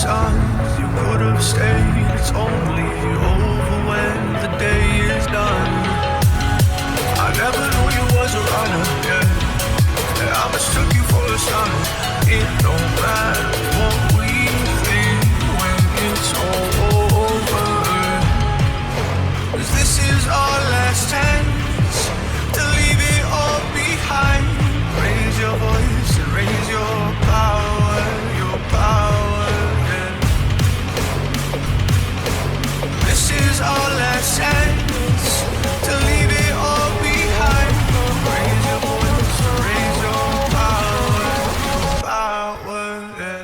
signs you could have stayed. It's only over when the day is done. I never knew you was a runner, yeah. I mistook you for a son. It don't matter what we think when it's all over. 'Cause this is our last chance to leave it all behind. Raise your voice and raise your power, yeah. This is our last chance to leave it all behind. Raise your voice and raise your power, yeah.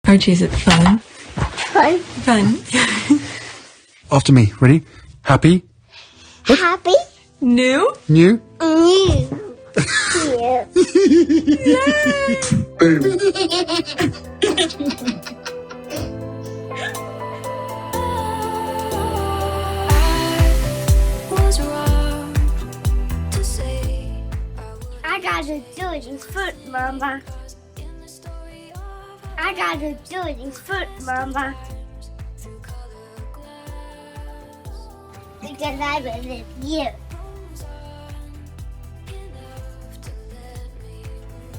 Archie, is it fun? Fun. After me. Ready? Happy? Happy? New? New? New. I gotta do it in foot, Mama. I gotta do it in foot, Mama. Because I believe you.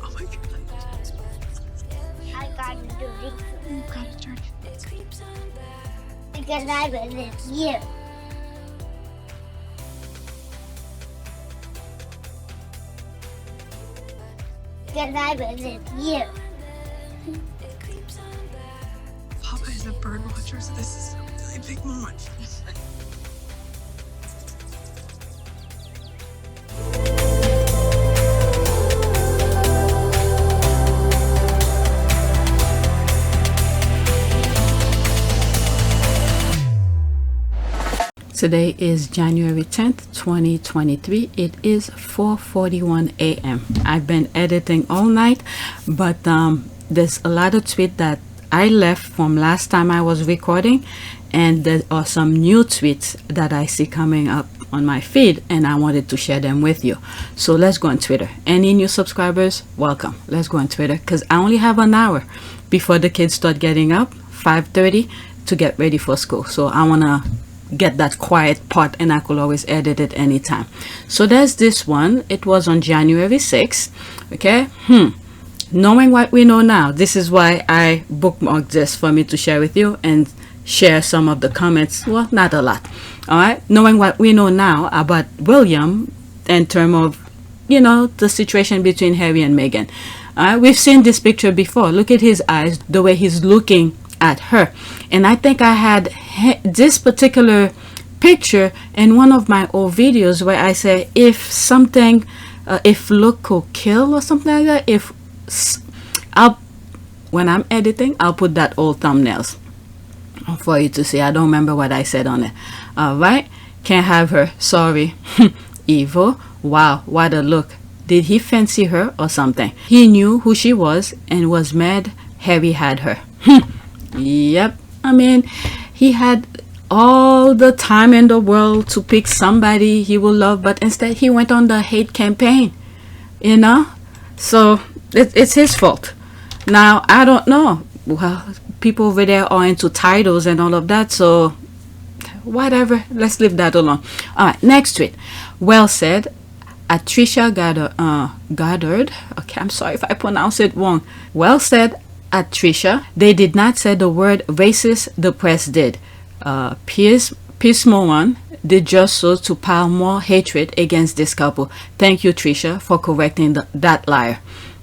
Oh my god. I gotta do it You gotta turn it. because I believe you. Because I believe you. Papa is a bird watcher, so this is a really big moment. Today is January 10th, 2023. It is 4:41 a.m. I've been editing all night, but there's a lot of tweets that I left from last time I was recording, and there are some new tweets that I see coming up on my feed, and I wanted to share them with you. So let's go on Twitter. Any new subscribers, welcome. Let's go on Twitter because I only have an hour before the kids start getting up, 5:30, to get ready for school. So I want to get that quiet part, and I could always edit it anytime. So there's this one. It was on January 6th. Okay. Knowing what we know now, this is why I bookmarked this for me to share with you and share some of the comments. Well, not a lot. All right. Knowing what we know now about William in terms of, you know, the situation between Harry and Meghan. All right. We've seen this picture before. Look at his eyes, the way he's looking at her. And I think I had this particular picture in one of my old videos where I say if something, if look could kill or something like that, if when I'm editing, I'll put that old thumbnails for you to see. I don't remember what I said on it. All right. Can't have her. Sorry. Evil. Wow. What a look. Did he fancy her or something? He knew who she was and was mad Harry had her. Yep. I mean, he had all the time in the world to pick somebody he would love, but instead he went on the hate campaign, you know. So it's his fault. Now I don't know, well, people over there are into titles and all of that, so whatever. Let's leave that alone. All right, next tweet. Well said. Atricia Goddard. Okay, I'm sorry if I pronounce it wrong. Well said, Atricia. They did not say the word racist. The press did. Piers Morgan did just so to pile more hatred against this couple. Thank you, Tricia, for correcting that liar.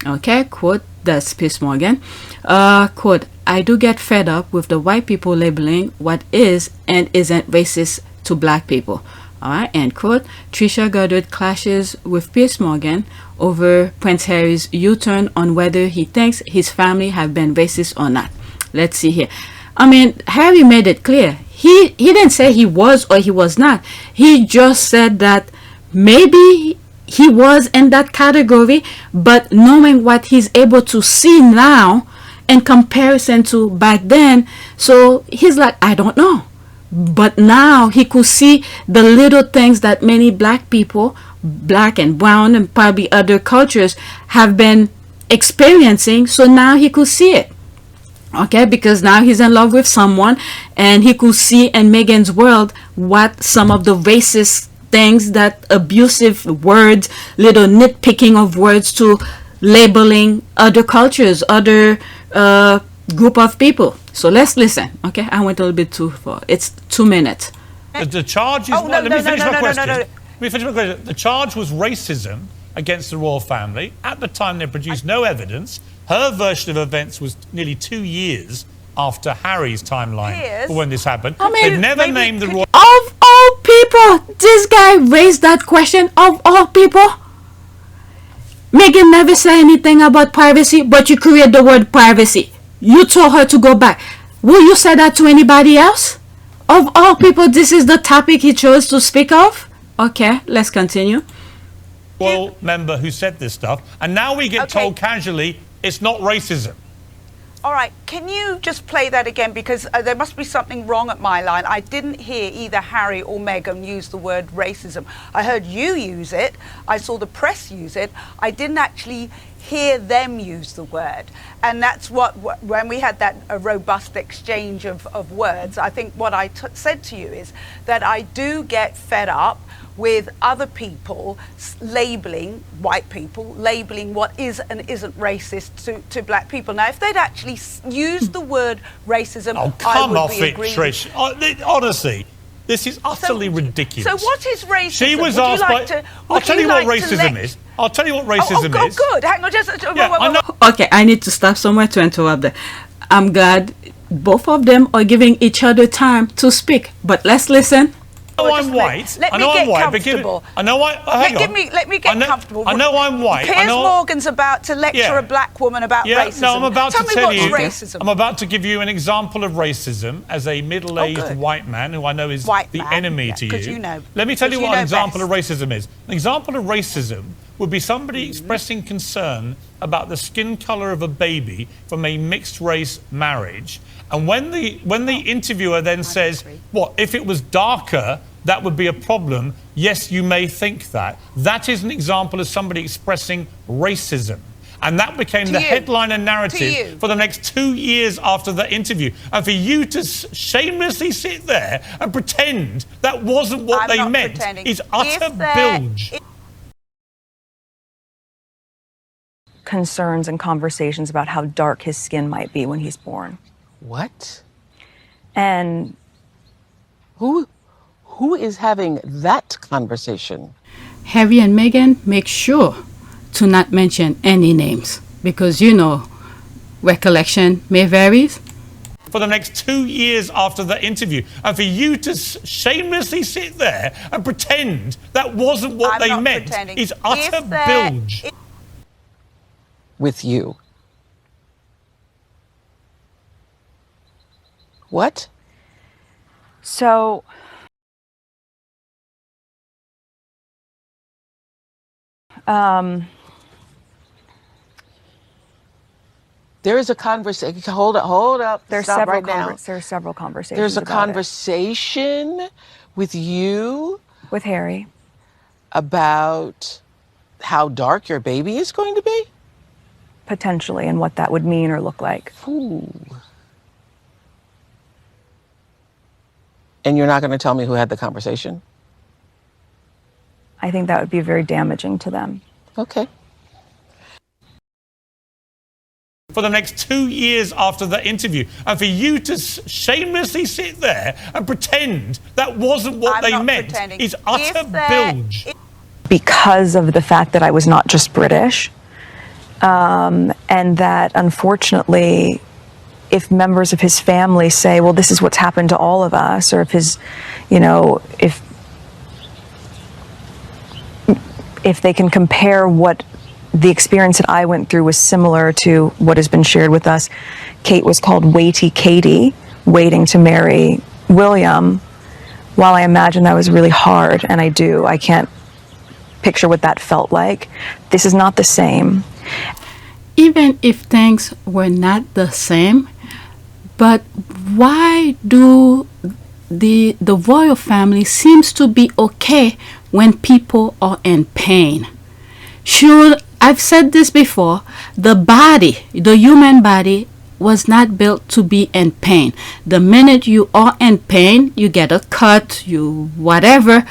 Okay, quote, that's Piers Morgan. Quote, I do get fed up with the white people labeling what is and isn't racist to black people. All right, end quote. Tricia Goddard clashes with Piers Morgan over Prince Harry's U-turn on whether he thinks his family have been racist or not. Let's see here. I mean, Harry made it clear. He didn't say he was or he was not. He just said that maybe he was in that category, but knowing what he's able to see now in comparison to back then, so he's like, I don't know. But now he could see the little things that many black people, black and brown and probably other cultures, have been experiencing. So now he could see it. Okay, because now he's in love with someone and he could see in Meghan's world what some of the racist things, that abusive words, little nitpicking of words to labeling other cultures, other group of people. So let's listen. Okay, I went a little bit too far. It's 2 minutes. The charge is... Let me finish my question. Let me finish my question. The charge was racism against the royal family. At the time, they produced no evidence. Her version of events was nearly 2 years after Harry's timeline for when this happened. I mean, they never named the royal... Of all people, this guy raised that question. Of all people, Meghan never said anything about privacy, but you create the word privacy. You told her to go back. Will you say that to anybody else? Of all people, this is the topic he chose to speak of? Okay, let's continue. Royal member who said this stuff, and now we get told casually it's not racism. All right, can you just play that again? Because there must be something wrong at my line. I didn't hear either Harry or Meghan use the word racism. I heard you use it. I saw the press use it. I didn't actually hear them use the word. And that's what when we had that robust exchange of words, I think what I said to you is that I do get fed up with other people labeling, white people, labeling what is and isn't racist to black people. Now, if they'd actually used the word racism, oh, come off it, Trish. Honestly, this is utterly ridiculous. So what is racism? She was asked by... I'll tell you what racism is. I'll tell you what racism is. Oh, good. Hang on, just... Okay, I need to stop somewhere to interrupt there. I'm glad both of them are giving each other time to speak, but let's listen. I know I'm white. Let me get comfortable. I know I... Hang on. Let me get comfortable. I know I'm white. Piers Morgan's about to lecture a black woman about racism. No, I'm about to tell you... racism. I'm about to give you an example of racism as a middle-aged white man who I know is the enemy to you. You know. Let me tell you what an example of racism is. An example of racism would be somebody expressing concern about the skin colour of a baby from a mixed-race marriage. And when the interviewer then says, what, if it was darker, that would be a problem. Yes, you may think that. That is an example of somebody expressing racism. And that became the headline and narrative for the next 2 years after the interview. And for you to shamelessly sit there and pretend that wasn't what they meant is utter bilge. Concerns and conversations about how dark his skin might be when he's born. What? And who is having that conversation? Harry and Meghan make sure to not mention any names because, you know, recollection may vary. For the next 2 years after the interview, and for you to shamelessly sit there and pretend that wasn't what they meant is utter bilge. With you. What? so there is a conversation. Hold up. there's Stop several right now. there's several conversations. There's a about conversation with you it. With Harry. about how dark your baby is going to be? Potentially, and what that would mean or look like. Ooh. And you're not going to tell me who had the conversation? I think that would be very damaging to them. Okay. For the next 2 years after the interview, and for you to shamelessly sit there and pretend that wasn't what they meant is utter bilge. Because of the fact that I was not just British, and that unfortunately, if members of his family say, well, this is what's happened to all of us, or if his, you know, if they can compare what the experience that I went through was similar to what has been shared with us. Kate was called Waity Katie, waiting to marry William. While I imagine that was really hard, and I can't picture what that felt like. This is not the same. Even if things were not the same, but why do the royal family seems to be okay when people are in pain? Sure, I've said this before, the human body was not built to be in pain. The minute you are in pain, you get a cut, whatever,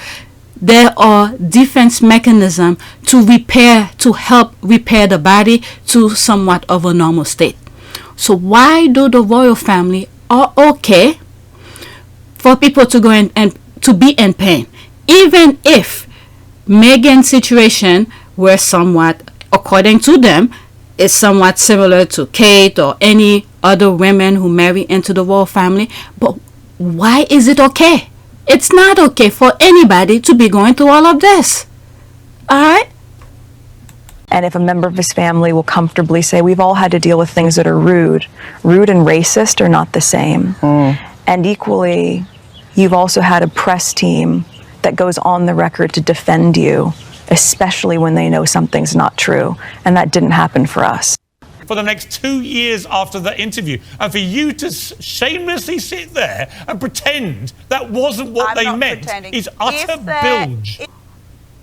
there are defense mechanisms to help repair the body to somewhat of a normal state. So why do the royal family are okay for people to go in and to be in pain, even if Meghan's situation were somewhat, according to them, is somewhat similar to Kate or any other women who marry into the royal family? But why is it okay? It's not okay for anybody to be going through all of this. All right? And if a member of his family will comfortably say, we've all had to deal with things that are rude and racist are not the same. And equally, you've also had a press team that goes on the record to defend you, especially when they know something's not true. And that didn't happen for us. For the next 2 years after the interview, and for you to shamelessly sit there and pretend that wasn't what they meant is utter bilge.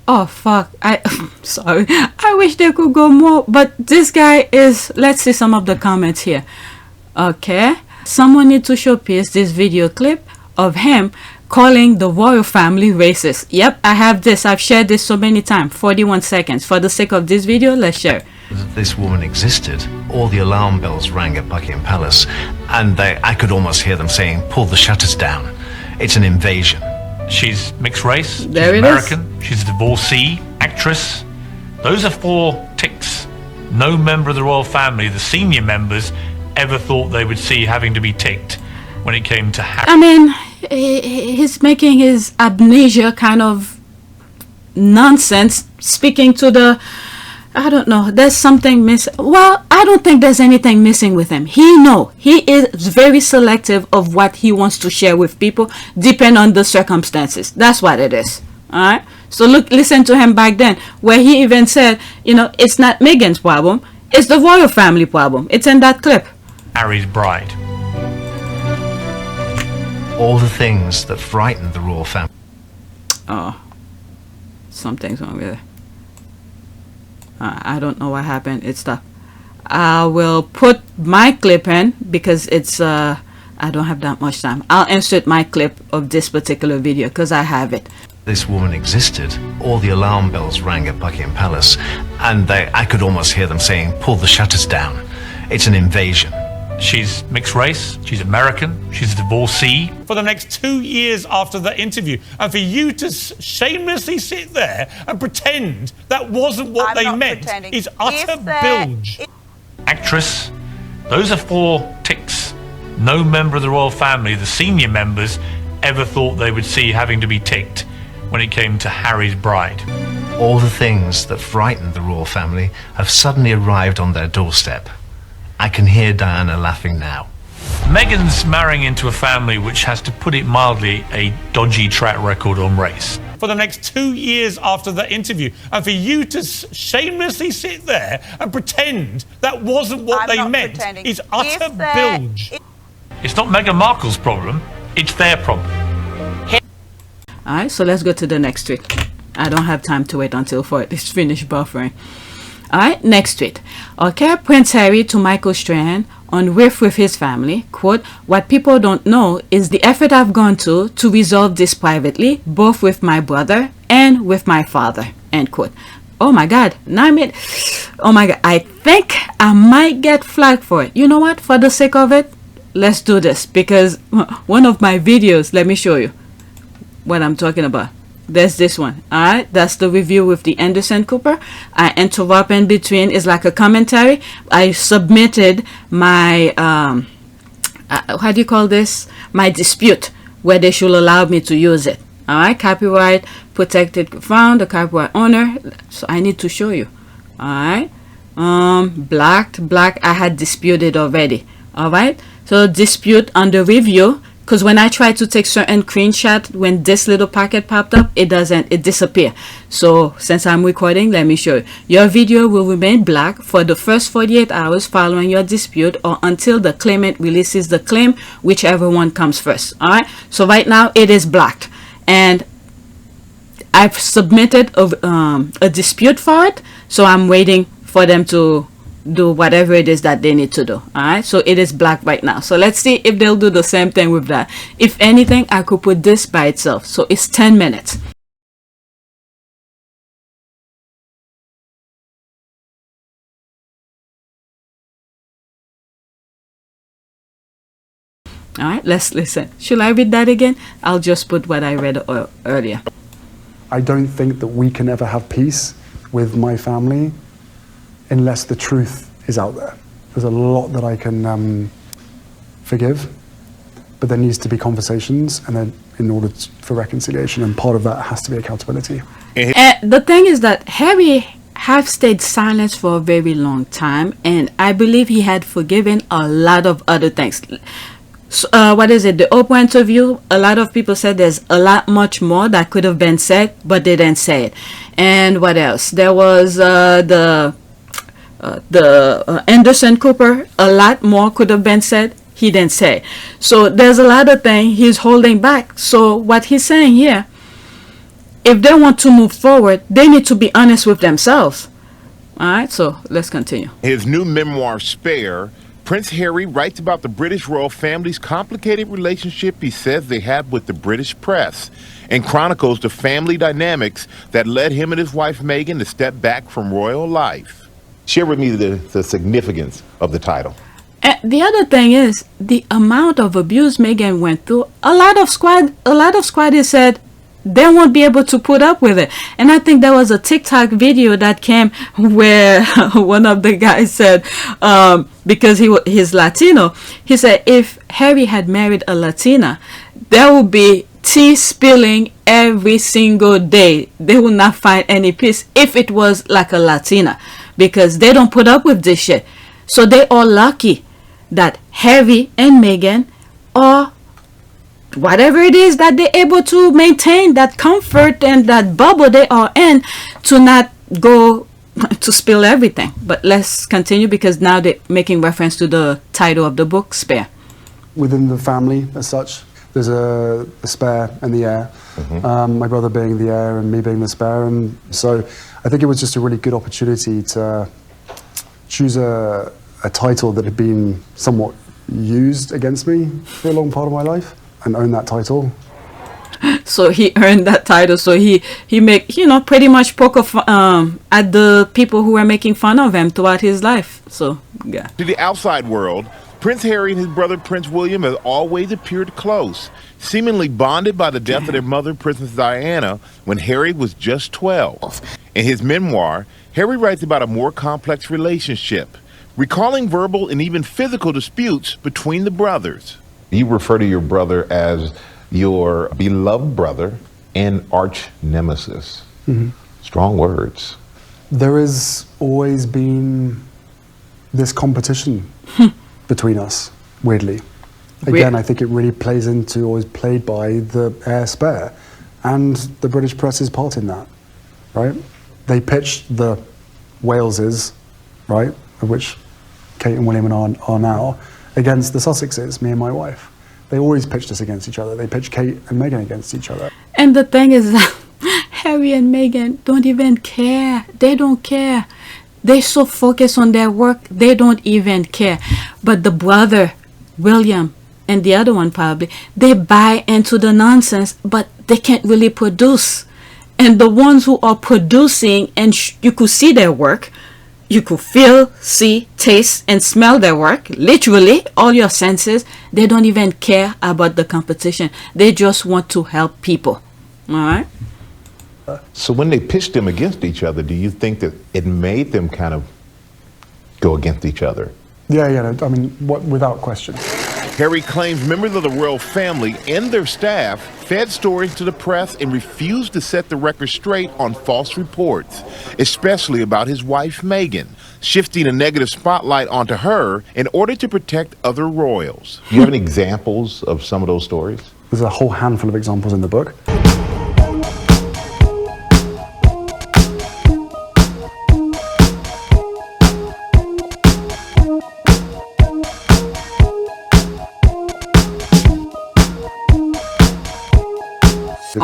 Oh fuck, sorry, I wish they could go more, but this guy is, let's see some of the comments here. Okay, someone need to showcase this video clip of him calling the royal family racist. Yep, I have this, I've shared this so many times. 41 seconds. For the sake of this video, let's share. This woman existed, all the alarm bells rang at Buckingham Palace, and I could almost hear them saying, pull the shutters down. It's an invasion. She's mixed race, she's there American, she's a divorcee, actress. Those are 4 ticks. No member of the royal family, the senior members, ever thought they would see having to be ticked when it came to Harry. I mean, he's making his amnesia kind of nonsense, speaking to the, I don't know, there's something missing. Well, I don't think there's anything missing with him. He is very selective of what he wants to share with people, depending on the circumstances. That's what it is. All right. So listen to him back then, where he even said, you know, it's not Meghan's problem, it's the royal family problem. It's in that clip. Harry's bride. All the things that frightened the royal family. Oh, something's wrong with it. I don't know what happened. It stopped. I will put my clip in because it's I don't have that much time. I'll insert my clip of this particular video because I have it. This woman existed, all the alarm bells rang at Buckingham Palace, and I could almost hear them saying, pull the shutters down. It's an invasion. She's mixed race, she's American, she's a divorcee. For the next 2 years after the interview, and for you to shamelessly sit there and pretend that wasn't what they meant is utter bilge. Actress, those are 4 ticks. No member of the royal family, the senior members, ever thought they would see having to be ticked when it came to Harry's bride. All the things that frightened the royal family have suddenly arrived on their doorstep. I can hear Diana laughing now. Meghan's marrying into a family which has, to put it mildly, a dodgy track record on race. For the next 2 years after the interview, and for you to shamelessly sit there and pretend that wasn't what they meant is utter bilge. It's not Meghan Markle's problem, it's their problem. Alright, so let's go to the next tweet. I don't have time to wait until it's finished buffering. All right, next tweet. Okay, Prince Harry to Michael Strahan on Riff with his family. Quote, what people don't know is the effort I've gone to resolve this privately, both with my brother and with my father. End quote. Oh my God. Now oh my God. I think I might get flagged for it. You know what? For the sake of it, let's do this. Because one of my videos, let me show you what I'm talking about. There's this one. Alright, that's the review with the Anderson Cooper. I interrupt in between. It's like a commentary. I submitted my how do you call this? My dispute, where they should allow me to use it. Alright, copyright protected, found the copyright owner. So I need to show you. Alright, black. I had disputed already. Alright, so dispute under review. Because when I try to take certain screenshot, when this little packet popped up, it disappear. So since I'm recording, let me show you. Your video will remain black for the first 48 hours following your dispute or until the claimant releases the claim, whichever one comes first. All right. So right now it is black, and I've submitted a dispute for it. So I'm waiting for them to do whatever it is that they need to do. All right, so it is black right now. So let's see if they'll do the same thing with that. If anything, I could put this by itself. So it's 10 minutes. All right, let's listen. Should I read that again? I'll just put what I read earlier. I don't think that we can ever have peace with my family unless the truth is out there. There's a lot that I can forgive, but there needs to be conversations, and then in order for reconciliation, and part of that has to be accountability. The thing is that Harry have stayed silent for a very long time, and I believe he had forgiven a lot of other things. What is it? The Oprah interview, a lot of people said there's a lot much more that could have been said, but they didn't say it. And what else? There was the Anderson Cooper, a lot more could have been said, he didn't say. So there's a lot of things he's holding back. So what he's saying here, if they want to move forward, they need to be honest with themselves. All right, so let's continue. His new memoir, Spare, Prince Harry writes about the British royal family's complicated relationship he says they have with the British press, and chronicles the family dynamics that led him and his wife Meghan to step back from royal life. Share with me the significance of the title. The other thing is the amount of abuse Meghan went through. A lot of squaddies said they won't be able to put up with it. And I think there was a TikTok video that came where one of the guys said, because he's Latino, he said if Harry had married a Latina, there would be tea spilling every single day. They would not find any peace if it was like a Latina, because they don't put up with this shit. So they are lucky that Harry and Meghan are whatever it is that they're able to maintain that comfort and that bubble they are in, to not go to spill everything. But let's continue, because now they're making reference to the title of the book, Spare. Within the family as such, there's a spare and the heir. My brother being the heir and me being the spare. And so I think it was just a really good opportunity to choose a title that had been somewhat used against me for a long part of my life, and own that title. So he earned that title. So he make, you know, pretty much poke at the people who were making fun of him throughout his life. So yeah. To the outside world, Prince Harry and his brother Prince William have always appeared close, seemingly bonded by the death of their mother, Princess Diana, when Harry was just 12. In his memoir, Harry writes about a more complex relationship, recalling verbal and even physical disputes between the brothers. You refer to your brother as your beloved brother and arch nemesis. Strong words. There has always been this competition between us, weirdly. Again, I think it really plays into, or is played by, the heir spare and the British press's part in that, right? They pitched the Waleses, right, of which Kate and William are now, against the Sussexes, me and my wife. They always pitched us against each other. They pitched Kate and Meghan against each other. And the thing is that Harry and Meghan don't even care. They don't care. They're so focused on their work, they don't even care. But the brother, William, and the other one probably, they buy into the nonsense, but they can't really produce. And the ones who are producing, and you could see their work, you could feel, see, taste, and smell their work, literally, all your senses, they don't even care about the competition. They just want to help people. All right? So when they pitched them against each other, do you think that it made them kind of go against each other? Yeah, I mean, without question. Harry claims members of the royal family and their staff fed stories to the press and refused to set the record straight on false reports, especially about his wife, Meghan, shifting a negative spotlight onto her in order to protect other royals. Do you have any examples of some of those stories? There's a whole handful of examples in the book.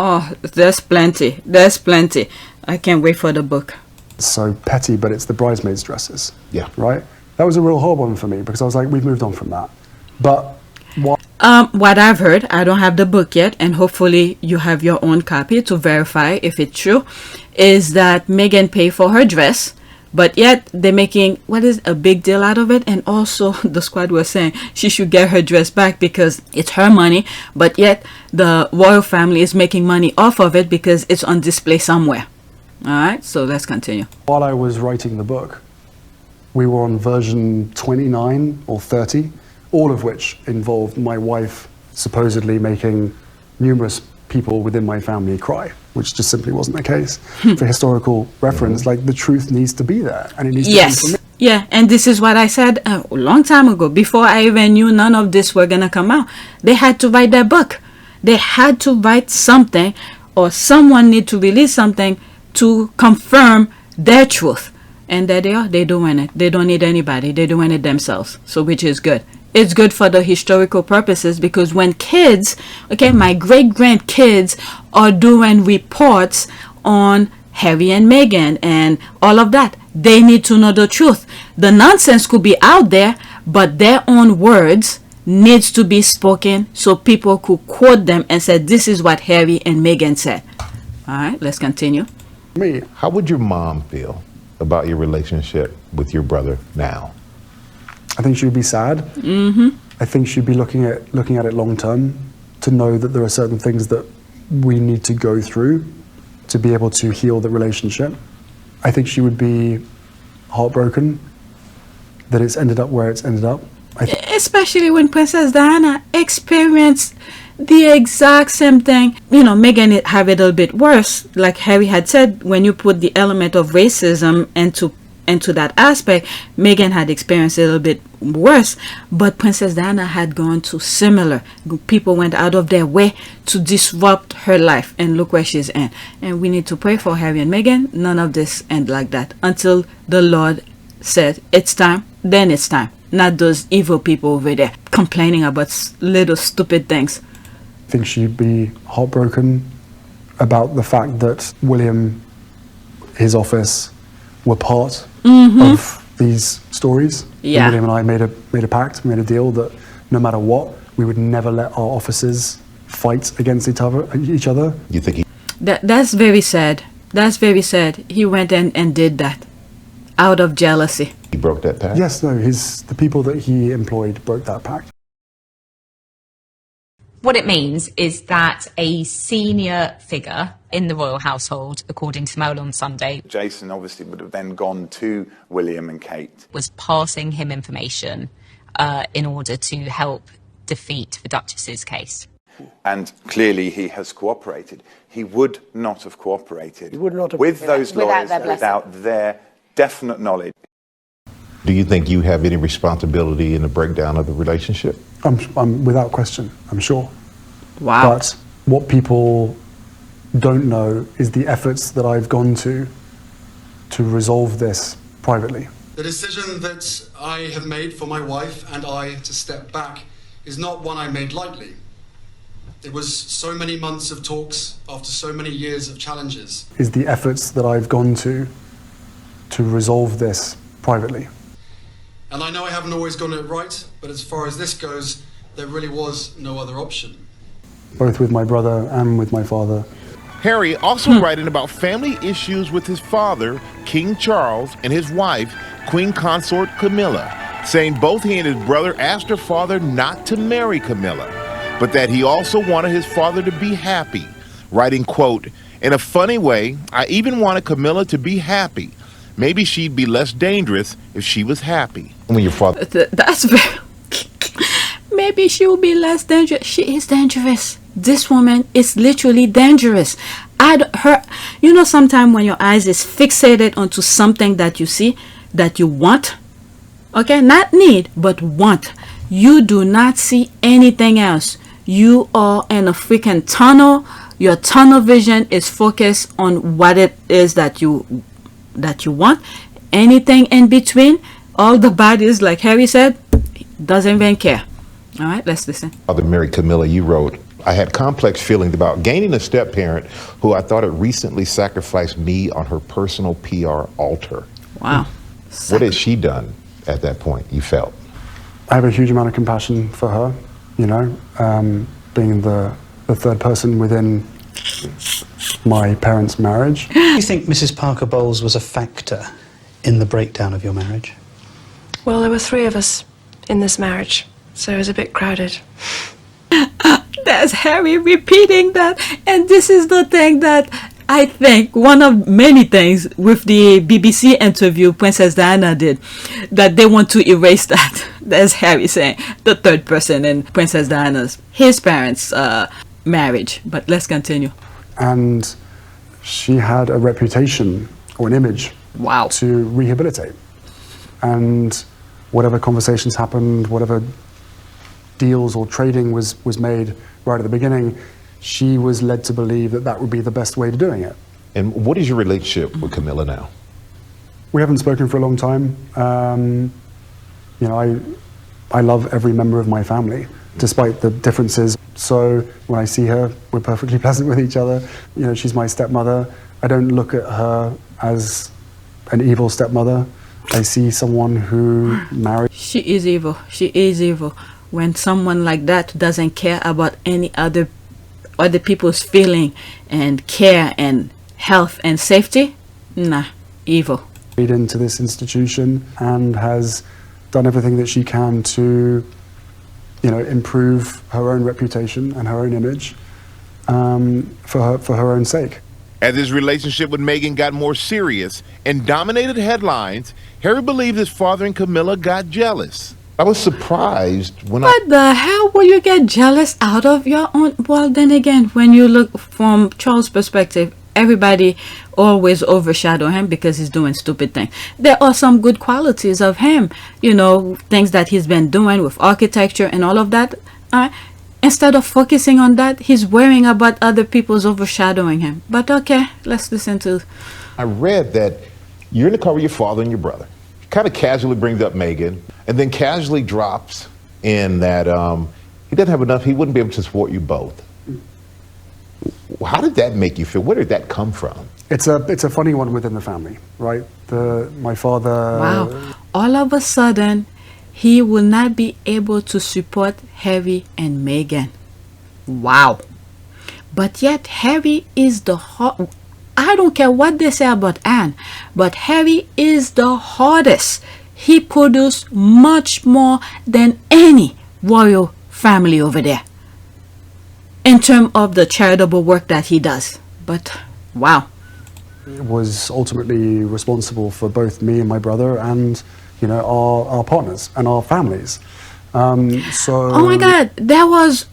Oh, there's plenty. There's plenty. I can't wait for the book. So petty, but it's the bridesmaids' dresses. Yeah. Right? That was a real hard one for me because I was like, we've moved on from that. But what I've heard, I don't have the book yet, and hopefully you have your own copy to verify if it's true, is that Meghan paid for her dress, but yet they're making a big deal out of it. And also the squad was saying she should get her dress back because it's her money, but yet the royal family is making money off of it because it's on display somewhere. All right, so let's continue. While I was writing the book, we were on version 29 or 30, all of which involved my wife supposedly making numerous people within my family cry, which just simply wasn't the case. For historical reference, like, the truth needs to be there, and it needs to come from me. Yeah, and this is what I said a long time ago, before I even knew none of this were gonna come out. They had to write their book. They had to write something, or someone need to release something to confirm their truth. And there they are, they're doing it. They don't need anybody, they're doing it themselves, so which is good. It's good for the historical purposes, because when kids, okay, my great-grandkids are doing reports on Harry and Meghan and all of that, they need to know the truth. The nonsense could be out there, but their own words needs to be spoken so people could quote them and say, this is what Harry and Meghan said. All right, let's continue. Me. How would your mom feel about your relationship with your brother now? I think she would be sad. I think she'd be looking at it long term, to know that there are certain things that we need to go through to be able to heal the relationship. I think she would be heartbroken that it's ended up where it's ended up. Especially when Princess Diana experienced the exact same thing. You know, Meghan have it a little bit worse. Like Harry had said, when you put the element of racism into that aspect, Meghan had experienced it a little bit worse, but Princess Diana had gone to similar. People went out of their way to disrupt her life, and look where she's in. And we need to pray for Harry and Meghan. None of this end like that until the Lord said it's time. Then it's time, not those evil people over there complaining about little stupid things. I think she'd be heartbroken about the fact that William, his office, were part of these stories. Yeah. And William and I made a pact, made a deal that no matter what, we would never let our offices fight against each other. You think That's very sad. That's very sad. He went and did that out of jealousy. he broke that pact? Yes, no, the people that he employed broke that pact. What it means is that a senior figure in the royal household, according to Mail on Sunday, Jason obviously would have then gone to William and Kate, was passing him information in order to help defeat the Duchess's case. and clearly he has cooperated. He would not have cooperated have with those lawyers their blessing. without their definite knowledge. Do you think you have any responsibility in the breakdown of the relationship? I'm without question, I'm sure. Wow. But what people don't know is the efforts that I've gone to resolve this privately. The decision that I have made for my wife and I to step back is not one I made lightly. It was so many months of talks after so many years of challenges. Is the efforts that I've gone to to resolve this privately. And I know I haven't always gotten it right, but as far as this goes, there really was no other option. Both with my brother and with my father. Harry also writing about family issues with his father, King Charles, and his wife, Queen Consort Camilla, saying both he and his brother asked her father not to marry Camilla, but that he also wanted his father to be happy, writing, quote, "In a funny way, I even wanted Camilla to be happy. Maybe she'd be less dangerous if she was happy." When your father... That's very... Maybe she will be less dangerous. She is dangerous. This woman is literally dangerous. You know, sometimes when your eyes is fixated onto something that you see, that you want, okay, not need, but want, you do not see anything else. You are in a freaking tunnel. Your tunnel vision is focused on what it is that you want. Anything in between, all the bodies, like Harry said, doesn't even care. All right, let's listen. Father Mary Camilla, you wrote, "I had complex feelings about gaining a step-parent who I thought had recently sacrificed me on her personal PR altar." Wow. What had she done at that point, you felt? I have a huge amount of compassion for her, you know, being the third person within my parents' marriage. Do you think Mrs. Parker Bowles was a factor in the breakdown of your marriage? Well, there were 3 of us in this marriage, so it was a bit crowded. There's Harry repeating that, and this is the thing that I think one of many things with the BBC interview Princess Diana did, that they want to erase that. There's Harry saying the third person in Princess Diana's, his parents' marriage. But let's continue. And she had a reputation or an image to rehabilitate. And whatever conversations happened, whatever deals or trading was made right at the beginning, she was led to believe that that would be the best way to doing it. And what is your relationship with Camilla now? We haven't spoken for a long time. You know, I love every member of my family, despite the differences. So when I see her, we're perfectly pleasant with each other. You know, she's my stepmother. I don't look at her as an evil stepmother. I see someone who married. She is evil. She is evil. When someone like that doesn't care about any other people's feeling and care and health and safety, nah, evil. Into this institution and has done everything that she can to, you know, improve her own reputation and her own image for her own sake. As his relationship with Meghan got more serious and dominated headlines, Harry believed his father and Camilla got jealous. I was surprised when What the hell will you get jealous out of your own? Well, then again, when you look from Charles' perspective, everybody always overshadow him because he's doing stupid things. There are some good qualities of him, you know, things that he's been doing with architecture and all of that. Instead of focusing on that, he's worrying about other people's overshadowing him. But okay, let's listen to. I read that you're in the car with your father and your brother. Kind of casually brings up Meghan, and then casually drops in that he doesn't have enough, he wouldn't be able to support you both. How did that make you feel? Where did that come from? It's a funny one within the family, right? My father... Wow. All of a sudden, he will not be able to support Harry and Meghan. Wow. But yet, Harry is the I don't care what they say about Anne, but Harry is the hardest. He produced much more than any royal family over there in terms of the charitable work that he does. But wow. Was ultimately responsible for both me and my brother and, you know, our partners and our families. Oh my God,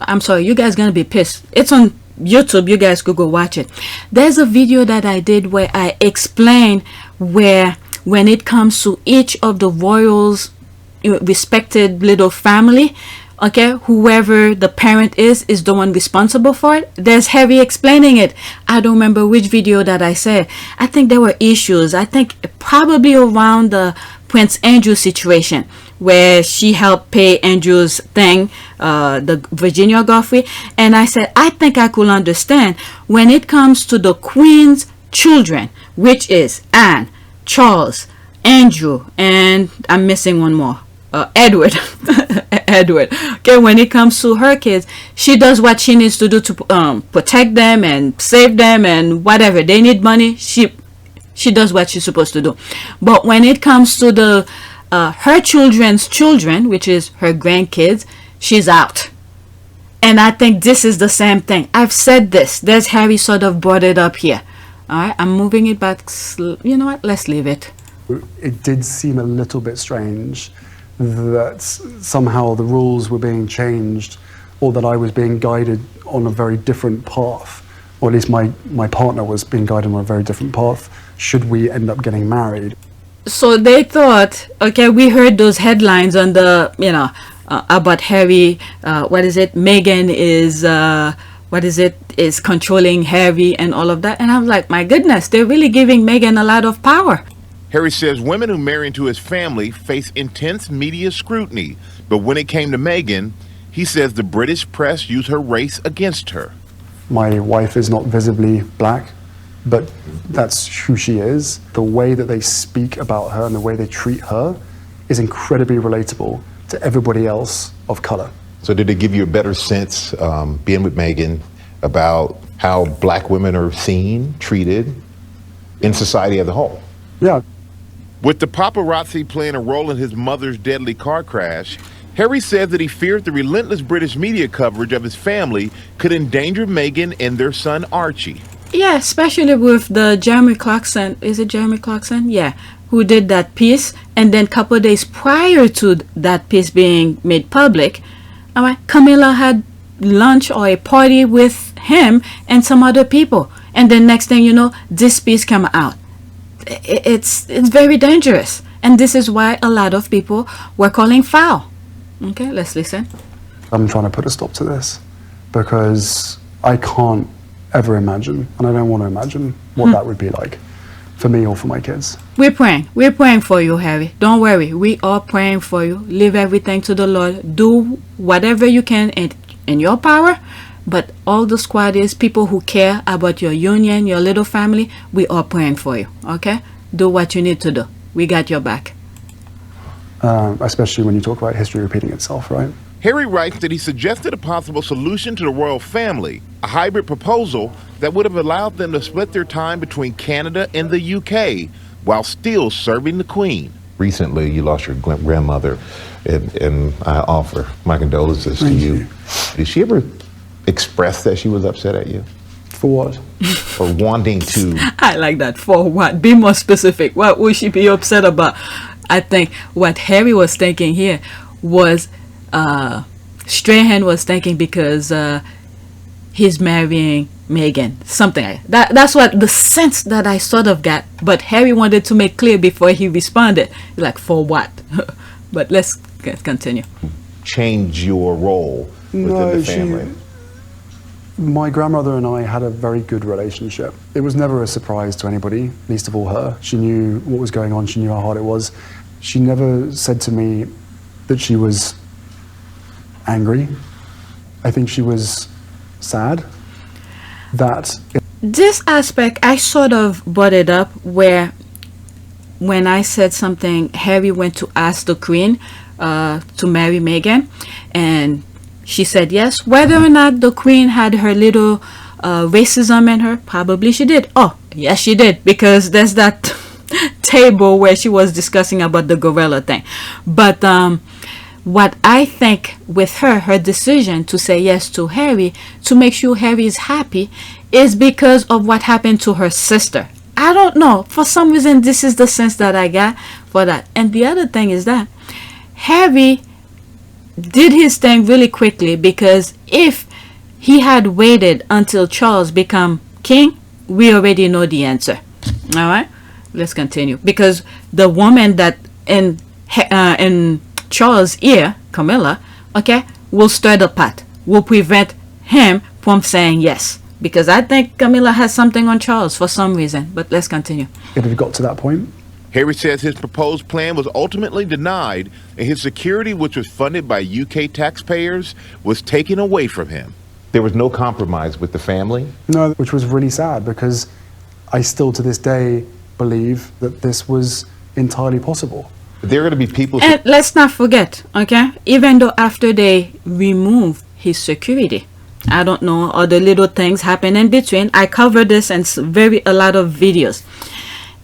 I'm sorry, you guys gonna be pissed. It's on YouTube, you guys could go watch it. There's a video that I did where I explain where when it comes to each of the royals respected little family, okay, whoever the parent is the one responsible for it. There's Harry explaining it. I don't remember which video that I said. I think there were issues, I think probably around the Prince Andrew situation, where she helped pay Andrew's thing, the Virginia Godfrey, and I said I think I could understand when it comes to the Queen's children, which is Anne, Charles, Andrew, and I'm missing one more. Edward. Edward. Okay, when it comes to her kids, she does what she needs to do to protect them and save them and whatever. They need money. She does what she's supposed to do. But when it comes to the her children's children, which is her grandkids, she's out. And I think this is the same thing. I've said this. There's Harry sort of brought it up here. All right, I'm moving it back. You know what? Let's leave it. It did seem a little bit strange that somehow the rules were being changed, or that I was being guided on a very different path, or at least my partner was being guided on a very different path, should we end up getting married. So they thought, okay, we heard those headlines on the, about Harry, Meghan is controlling Harry and all of that. And I'm like, my goodness, they're really giving Meghan a lot of power. Harry says women who marry into his family face intense media scrutiny. But when it came to Meghan, he says the British press used her race against her. My wife is not visibly black, but that's who she is. The way that they speak about her and the way they treat her is incredibly relatable to everybody else of color. So did it give you a better sense, being with Meghan, about how black women are seen, treated in society as a whole? Yeah. With the paparazzi playing a role in his mother's deadly car crash, Harry said that he feared the relentless British media coverage of his family could endanger Meghan and their son Archie. Yeah, especially with the Jeremy Clarkson, is it Jeremy Clarkson? Yeah, who did that piece, and then a couple of days prior to that piece being made public, Camilla had lunch or a party with him and some other people, and then next thing you know, this piece came out. It's very dangerous, and this is why a lot of people were calling foul. Okay, let's listen. I'm trying to put a stop to this because I can't ever imagine, and I don't want to imagine what that would be like for me or for my kids. We're praying for you, Harry. Don't worry, we are praying for you. Leave everything to the Lord. Do whatever you can in your power, but all the squad is people who care about your union, your little family. We are praying for you, okay? Do what you need to do. We got your back. Especially when you talk about history repeating itself, right? Harry writes that he suggested a possible solution to the royal family, a hybrid proposal that would have allowed them to split their time between Canada and the UK while still serving the Queen. Recently, you lost your grandmother, and I offer my condolences to you. Did she ever express that she was upset at you? For what? For wanting to... I like that. For what? Be more specific. What would she be upset about? I think what Harry was thinking here was... Strahan was thinking because he's marrying Meghan, something like that. That's what the sense that I sort of got. But Harry wanted to make clear before he responded, like, for what? But let's continue. Change your role within the family. My grandmother and I had a very good relationship. It was never a surprise to anybody, least of all her. She knew what was going on. She knew how hard it was. She never said to me that she was angry. I think she was sad that this aspect, I sort of brought it up where when I said something, Harry went to ask the Queen to marry Meghan, and she said yes. Whether or not the Queen had her little racism in her, probably she did. Oh, yes, she did, because there's that table where she was discussing about the gorilla thing. But what I think with her decision to say yes to Harry, to make sure Harry is happy, is because of what happened to her sister. I don't know. For some reason, this is the sense that I got for that. And the other thing is that Harry did his thing really quickly, because if he had waited until Charles become king, we already know the answer. All right, let's continue. Because the woman that in Charles' ear, Camilla, okay, will stir the pot, will prevent him from saying yes. Because I think Camilla has something on Charles for some reason. But let's continue. It had got to that point. Harry says his proposed plan was ultimately denied, and his security, which was funded by UK taxpayers, was taken away from him. There was no compromise with the family? No, which was really sad, because I still to this day believe that this was entirely possible. There are going to be people. And let's not forget, okay, even though after they remove his security, I don't know, other little things happen in between. I covered this in a lot of videos.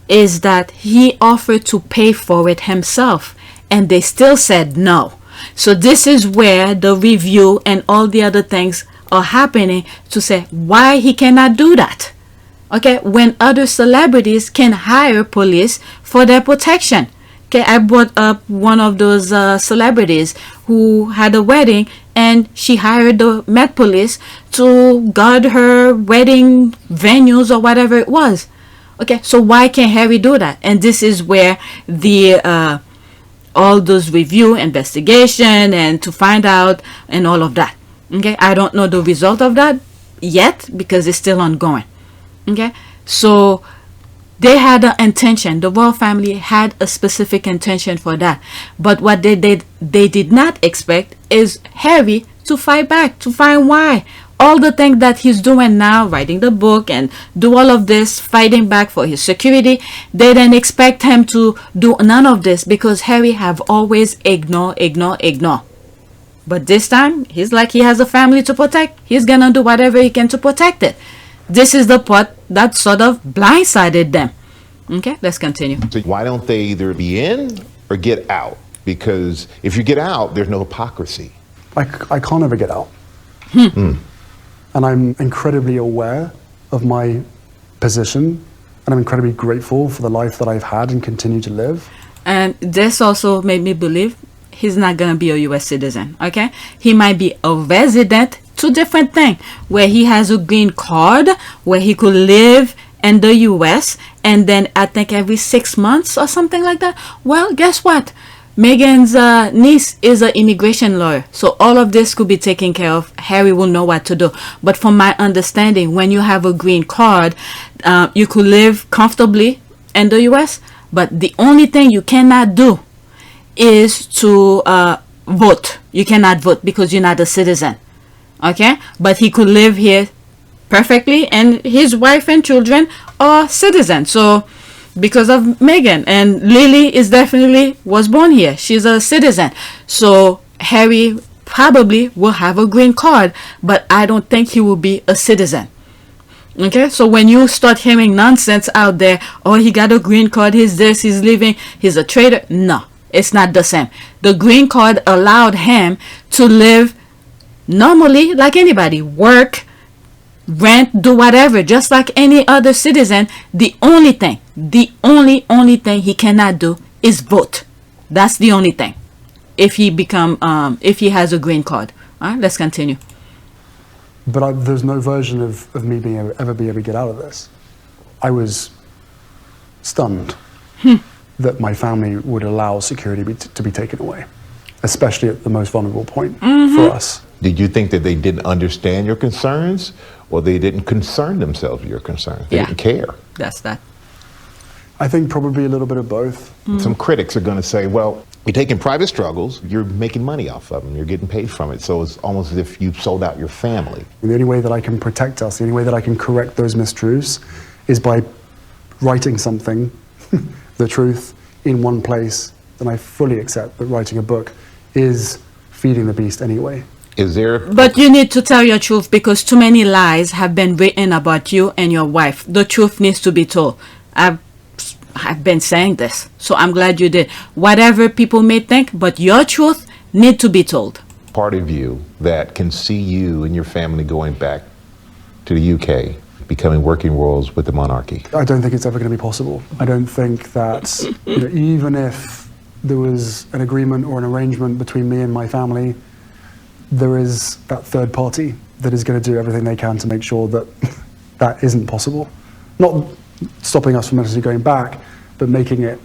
Is that he offered to pay for it himself, and they still said no. So this is where the review and all the other things are happening to say why he cannot do that. Okay, when other celebrities can hire police for their protection. Okay, I brought up one of those celebrities who had a wedding, and she hired the Met Police to guard her wedding venues or whatever it was. Okay, so why can't Harry do that? And this is where the all those review, investigation, and to find out and all of that. Okay, I don't know the result of that yet because it's still ongoing. Okay, so they had an intention. The royal family had a specific intention for that. But what they did not expect is Harry to fight back, to find why. All the things that he's doing now, writing the book and do all of this, fighting back for his security, they didn't expect him to do none of this because Harry have always ignore. But this time, he's like he has a family to protect. He's gonna do whatever he can to protect it. This is the part that sort of blindsided them. Okay, let's continue. So why don't they either be in or get out? Because if you get out, there's no hypocrisy. I can't ever get out. And I'm incredibly aware of my position, and I'm incredibly grateful for the life that I've had and continue to live. And this also made me believe he's not going to be a U.S. citizen, okay? He might be a resident, two different things, where he has a green card, where he could live in the U.S., and then I think every 6 months or something like that. Well, guess what? Meghan's niece is an immigration lawyer, so all of this could be taken care of. Harry will know what to do. But from my understanding, when you have a green card, you could live comfortably in the U.S., but the only thing you cannot do is to vote. You cannot vote because you're not a citizen. Okay? But he could live here perfectly, and his wife and children are citizens. So because of Meghan, and Lily is definitely was born here. She's a citizen. So Harry probably will have a green card, but I don't think he will be a citizen. Okay, so when you start hearing nonsense out there, oh, he got a green card, he's this, he's living, he's a traitor. No, it's not the same. The green card allowed him to live normally like anybody, work, rent, do whatever, just like any other citizen. The only thing he cannot do is vote. That's the only thing. If he has a green card. All right, let's continue. But there's no version of me being ever be able to get out of this. I was stunned that my family would allow security to be taken away, especially at the most vulnerable point for us. Did you think that they didn't understand your concerns, or they didn't concern themselves with your concerns? They didn't care. That's that. I think probably a little bit of both. Some critics are going to say, well, you're taking private struggles, you're making money off of them, you're getting paid from it, so it's almost as if you've sold out your family. The only way that I can protect us, the only way that I can correct those mistruths is by writing something, the truth, in one place. Then I fully accept that writing a book is feeding the beast anyway. Is there? But you need to tell your truth because too many lies have been written about you and your wife. The truth needs to be told. I've been saying this, so I'm glad you did. Whatever people may think, but your truth need to be told. Part of you that can see you and your family going back to the UK, becoming working royals with the monarchy. I don't think it's ever going to be possible. I don't think that even if there was an agreement or an arrangement between me and my family, there is that third party that is going to do everything they can to make sure that that isn't possible. Not stopping us from necessarily going back, but making it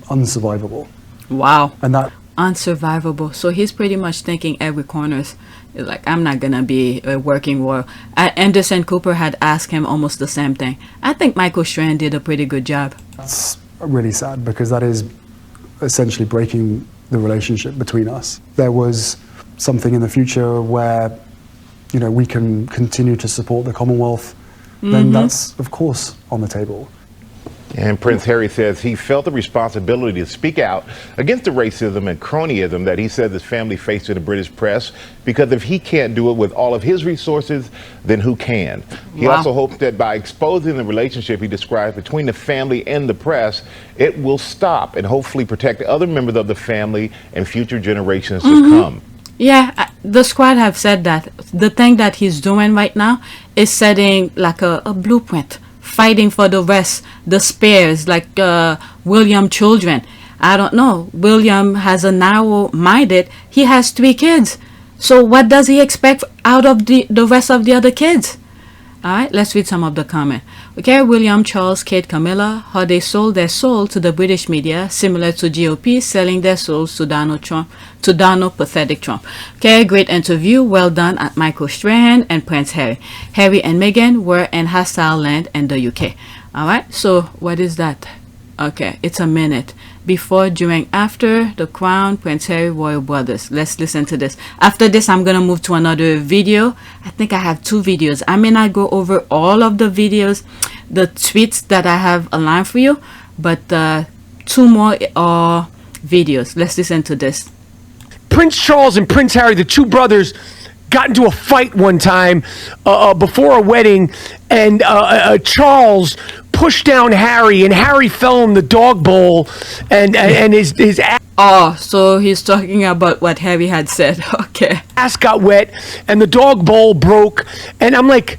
unsurvivable. Wow. And that unsurvivable. So he's pretty much thinking every corner is like, I'm not gonna be a working royal. Anderson Cooper had asked him almost the same thing. I think Michael Strand did a pretty good job. That's really sad because that is essentially breaking the relationship between us. There was something in the future where we can continue to support the Commonwealth, then that's of course on the table. And Prince Harry says he felt the responsibility to speak out against the racism and cronyism that he says his family faced in the British press, because if he can't do it with all of his resources, then who can? He also hopes that by exposing the relationship he described between the family and the press, it will stop and hopefully protect other members of the family and future generations to come. Yeah, the squad have said that the thing that he's doing right now is setting like a blueprint, fighting for the rest, the spares, like William children. I don't know. William has a narrow-minded. He has 3 kids. So what does he expect out of the rest of the other kids? All right, let's read some of the comment. Okay, William, Charles, Kate, Camilla, how they sold their soul to the British media, similar to GOP selling their souls to Donald Trump, to Donald Pathetic Trump. Okay, great interview, well done at Michael Strahan and Prince Harry. Harry and Meghan were in hostile land in the UK. All right, so what is that? Okay, it's a minute. Before, during, after the Crown, Prince Harry, Royal Brothers. Let's listen to this. After this, I'm going to move to another video. I think I have 2 videos. I may not go over all of the videos, the tweets that I have aligned for you, but 2 more videos. Let's listen to this. Prince Charles and Prince Harry, the 2 brothers, got into a fight one time before a wedding, and Charles pushed down Harry, and Harry fell in the dog bowl, and his oh, so he's talking about what Harry had said. Okay, ass got wet, and the dog bowl broke, and I'm like,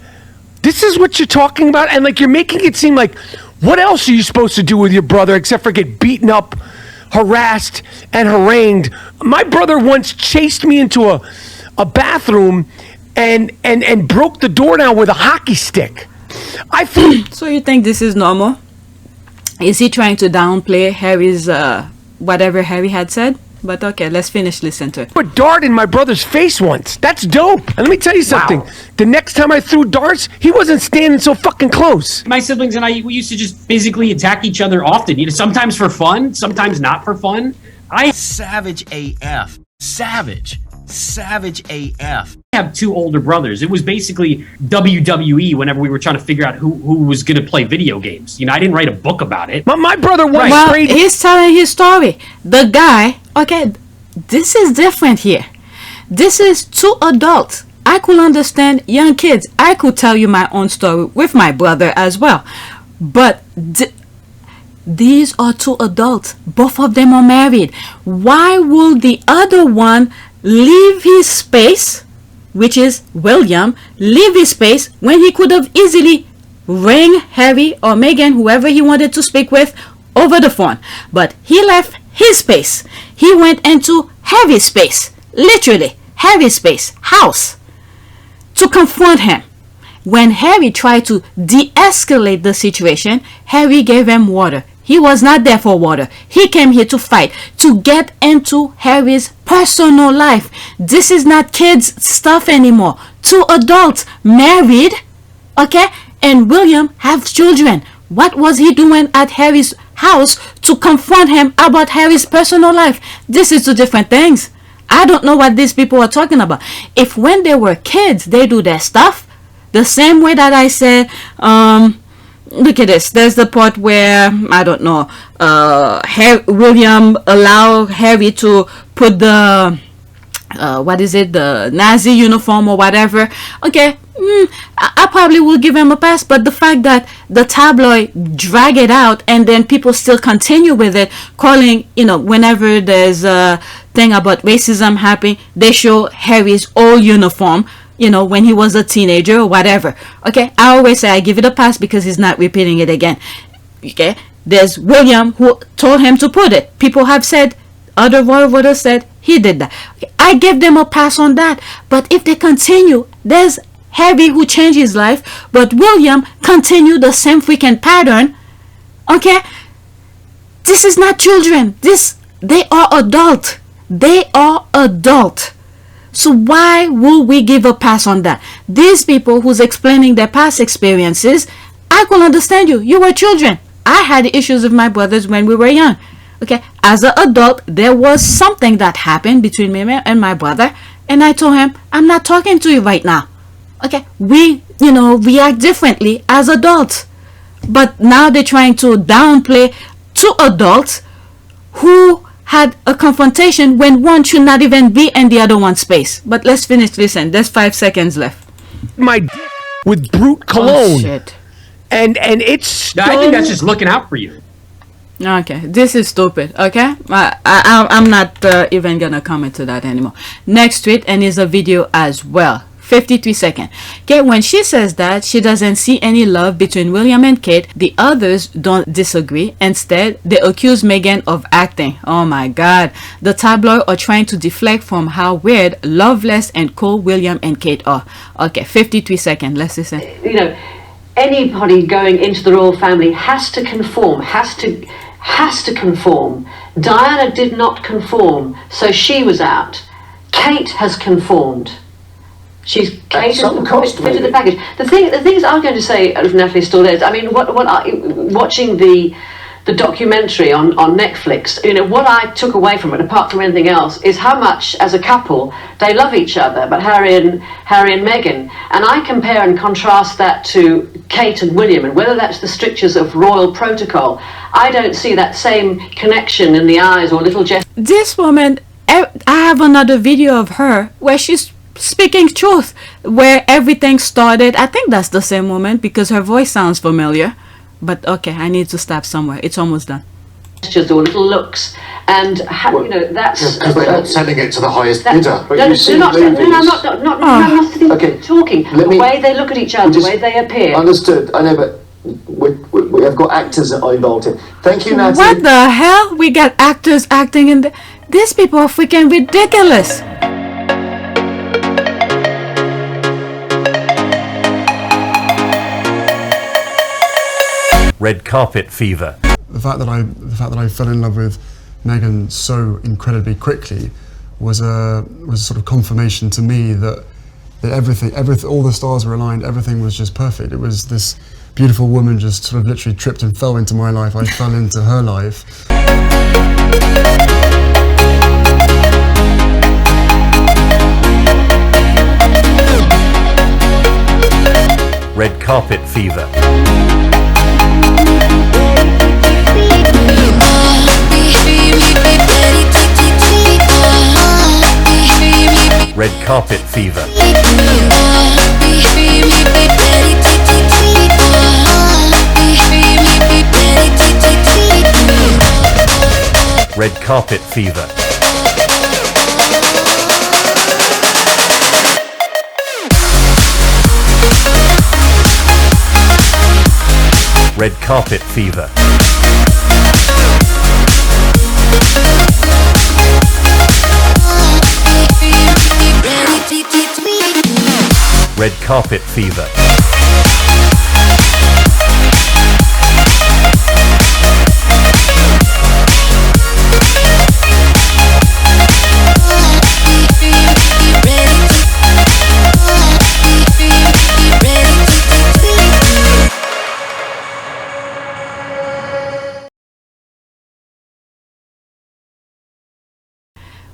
this is what you're talking about? And like, you're making it seem like, what else are you supposed to do with your brother except for get beaten up, harassed, and harangued? My brother once chased me into a bathroom and broke the door down with a hockey stick. I feel. So you think this is normal? Is he trying to downplay Harry's whatever Harry had said? But okay, let's finish listening to it. Put a dart in my brother's face once. That's dope. And let me tell you something. Wow. The next time I threw darts, he wasn't standing so fucking close. My siblings and I, we used to just basically attack each other often. You know, sometimes for fun, sometimes not for fun. Savage AF. Savage AF. I have 2 older brothers. It was basically WWE whenever we were trying to figure out who was going to play video games. You know, I didn't write a book about it. My brother was well, he's telling his story. The guy, okay, this is different here. This is 2 adults. I could understand young kids. I could tell you my own story with my brother as well. But these are 2 adults. Both of them are married. Why will the other one leave his space, which is William, leave his space when he could have easily rang Harry or Meghan, whoever he wanted to speak with, over the phone? But he left his space. He went into Harry's space, literally Harry's space, house, to confront him. When Harry tried to de-escalate the situation, Harry gave him water. He was not there for water. He came here to fight, to get into Harry's personal life. This is not kids' stuff anymore. 2 adults married, okay, and William have children. What was he doing at Harry's house to confront him about Harry's personal life? This is 2 different things. I don't know what these people are talking about. If when they were kids, they do their stuff, the same way that I said, look at this. There's the part where, I don't know, William allowed Harry to put the, the Nazi uniform or whatever. Okay, I probably will give him a pass. But the fact that the tabloid drag it out and then people still continue with it, calling, you know, whenever there's a thing about racism happening, they show Harry's old uniform, you know, when he was a teenager or whatever. Okay, I always say I give it a pass because he's not repeating it again. Okay, there's William who told him to put it. People have said, other royal voters said he did that. Okay, I give them a pass on that. But if they continue, there's Harry who changed his life, but William continued the same freaking pattern. Okay, this is not children. They are adult. They are adult. So why will we give a pass on that? These people who's explaining their past experiences, I can understand you. You were children. I had issues with my brothers when we were young. Okay, as an adult, there was something that happened between me and my brother, and I told him, I'm not talking to you right now. Okay, we, you know, react differently as adults. But now they're trying to downplay two adults who had a confrontation when one should not even be in the other one's space. But let's finish. Listen, there's 5 seconds left. My with brute cologne. Oh, shit. And it's I think that's just looking out for you. Okay, this is stupid. Okay, I'm not even gonna comment to that anymore. Next tweet, and is a video as well. 53 seconds. Okay, when she says that she doesn't see any love between William and Kate, the others don't disagree. Instead, they accuse Meghan of acting. Oh my God, the tabloid are trying to deflect from how weird, loveless, and cold William and Kate are. Okay, 53 seconds. Let's listen. You know, anybody going into the royal family has to conform, has to conform. Diana did not conform, so she was out. Kate has conformed. Kate has fitted the package. The things I'm going to say, if Natalie's still there, I mean, watching the documentary on Netflix, you know, what I took away from it, apart from anything else, is how much, as a couple, they love each other, but Harry and Meghan. And I compare and contrast that to Kate and William, and whether that's the strictures of royal protocol, I don't see that same connection in the eyes or little gesture. This woman, I have another video of her where she's speaking truth, where everything started. I think that's the same woman because her voice sounds familiar. But okay, I need to stop somewhere. It's almost done. Gestures or little looks, and you know, that's because they're not selling it to the highest bidder. No, I'm not talking. The way they look at each other, the way they appear. Understood. I know, but we have got actors that are involved here. Thank you, Natalie. What the hell? We got actors acting in the... These people are freaking ridiculous. Red carpet fever. The fact that I fell in love with Meghan so incredibly quickly was a sort of confirmation to me that everything, all the stars were aligned. Everything was just perfect. It was this beautiful woman just sort of literally tripped and fell into my life. I fell into her life. Red carpet fever. Red carpet fever. Red carpet fever. Red carpet fever. Red carpet fever.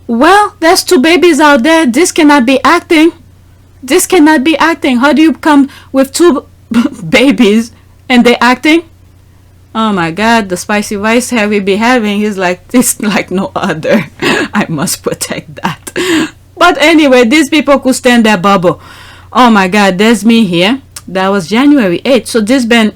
Well, there's 2 babies out there. This cannot be acting. This cannot be acting. How do you come with 2 babies and they acting? Oh my God, the spicy rice Harry be having, he's like, this like no other. I must protect that. But anyway, these people could stand their bubble. Oh my God, there's me here. That was January 8th. So this been...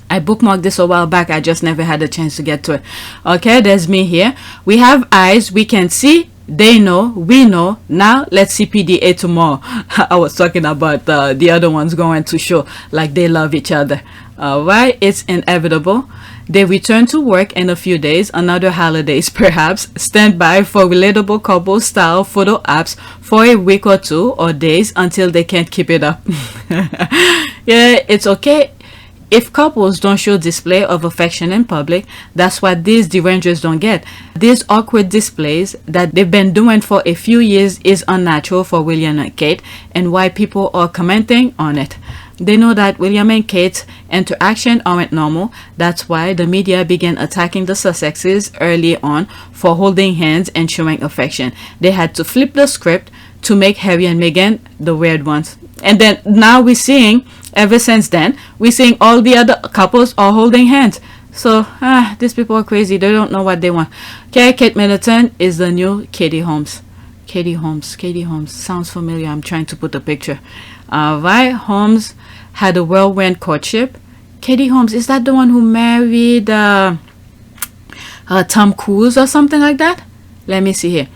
I bookmarked this a while back. I just never had a chance to get to it. Okay, there's me here. We have eyes. We can see. They know. We know. Now, let's see PDA tomorrow. I was talking about the other ones going to show like they love each other. Alright, it's inevitable. They return to work in a few days. Another holidays, perhaps. Stand by for relatable couple-style photo apps for a week or 2 or days until they can't keep it up. Yeah, it's okay. If couples don't show display of affection in public, that's what these derangers don't get. These awkward displays that they've been doing for a few years is unnatural for William and Kate, and why people are commenting on it. They know that William and Kate's interaction aren't normal. That's why the media began attacking the Sussexes early on for holding hands and showing affection. They had to flip the script to make Harry and Meghan the weird ones. And then now we're seeing Ever since then, we're seeing all the other couples all holding hands. So, these people are crazy. They don't know what they want. Okay, Kate Middleton is the new Katie Holmes. Katie Holmes. Sounds familiar. I'm trying to put a picture. Right, Holmes had a whirlwind courtship. Katie Holmes, is that the one who married Tom Cruise or something like that? Let me see here.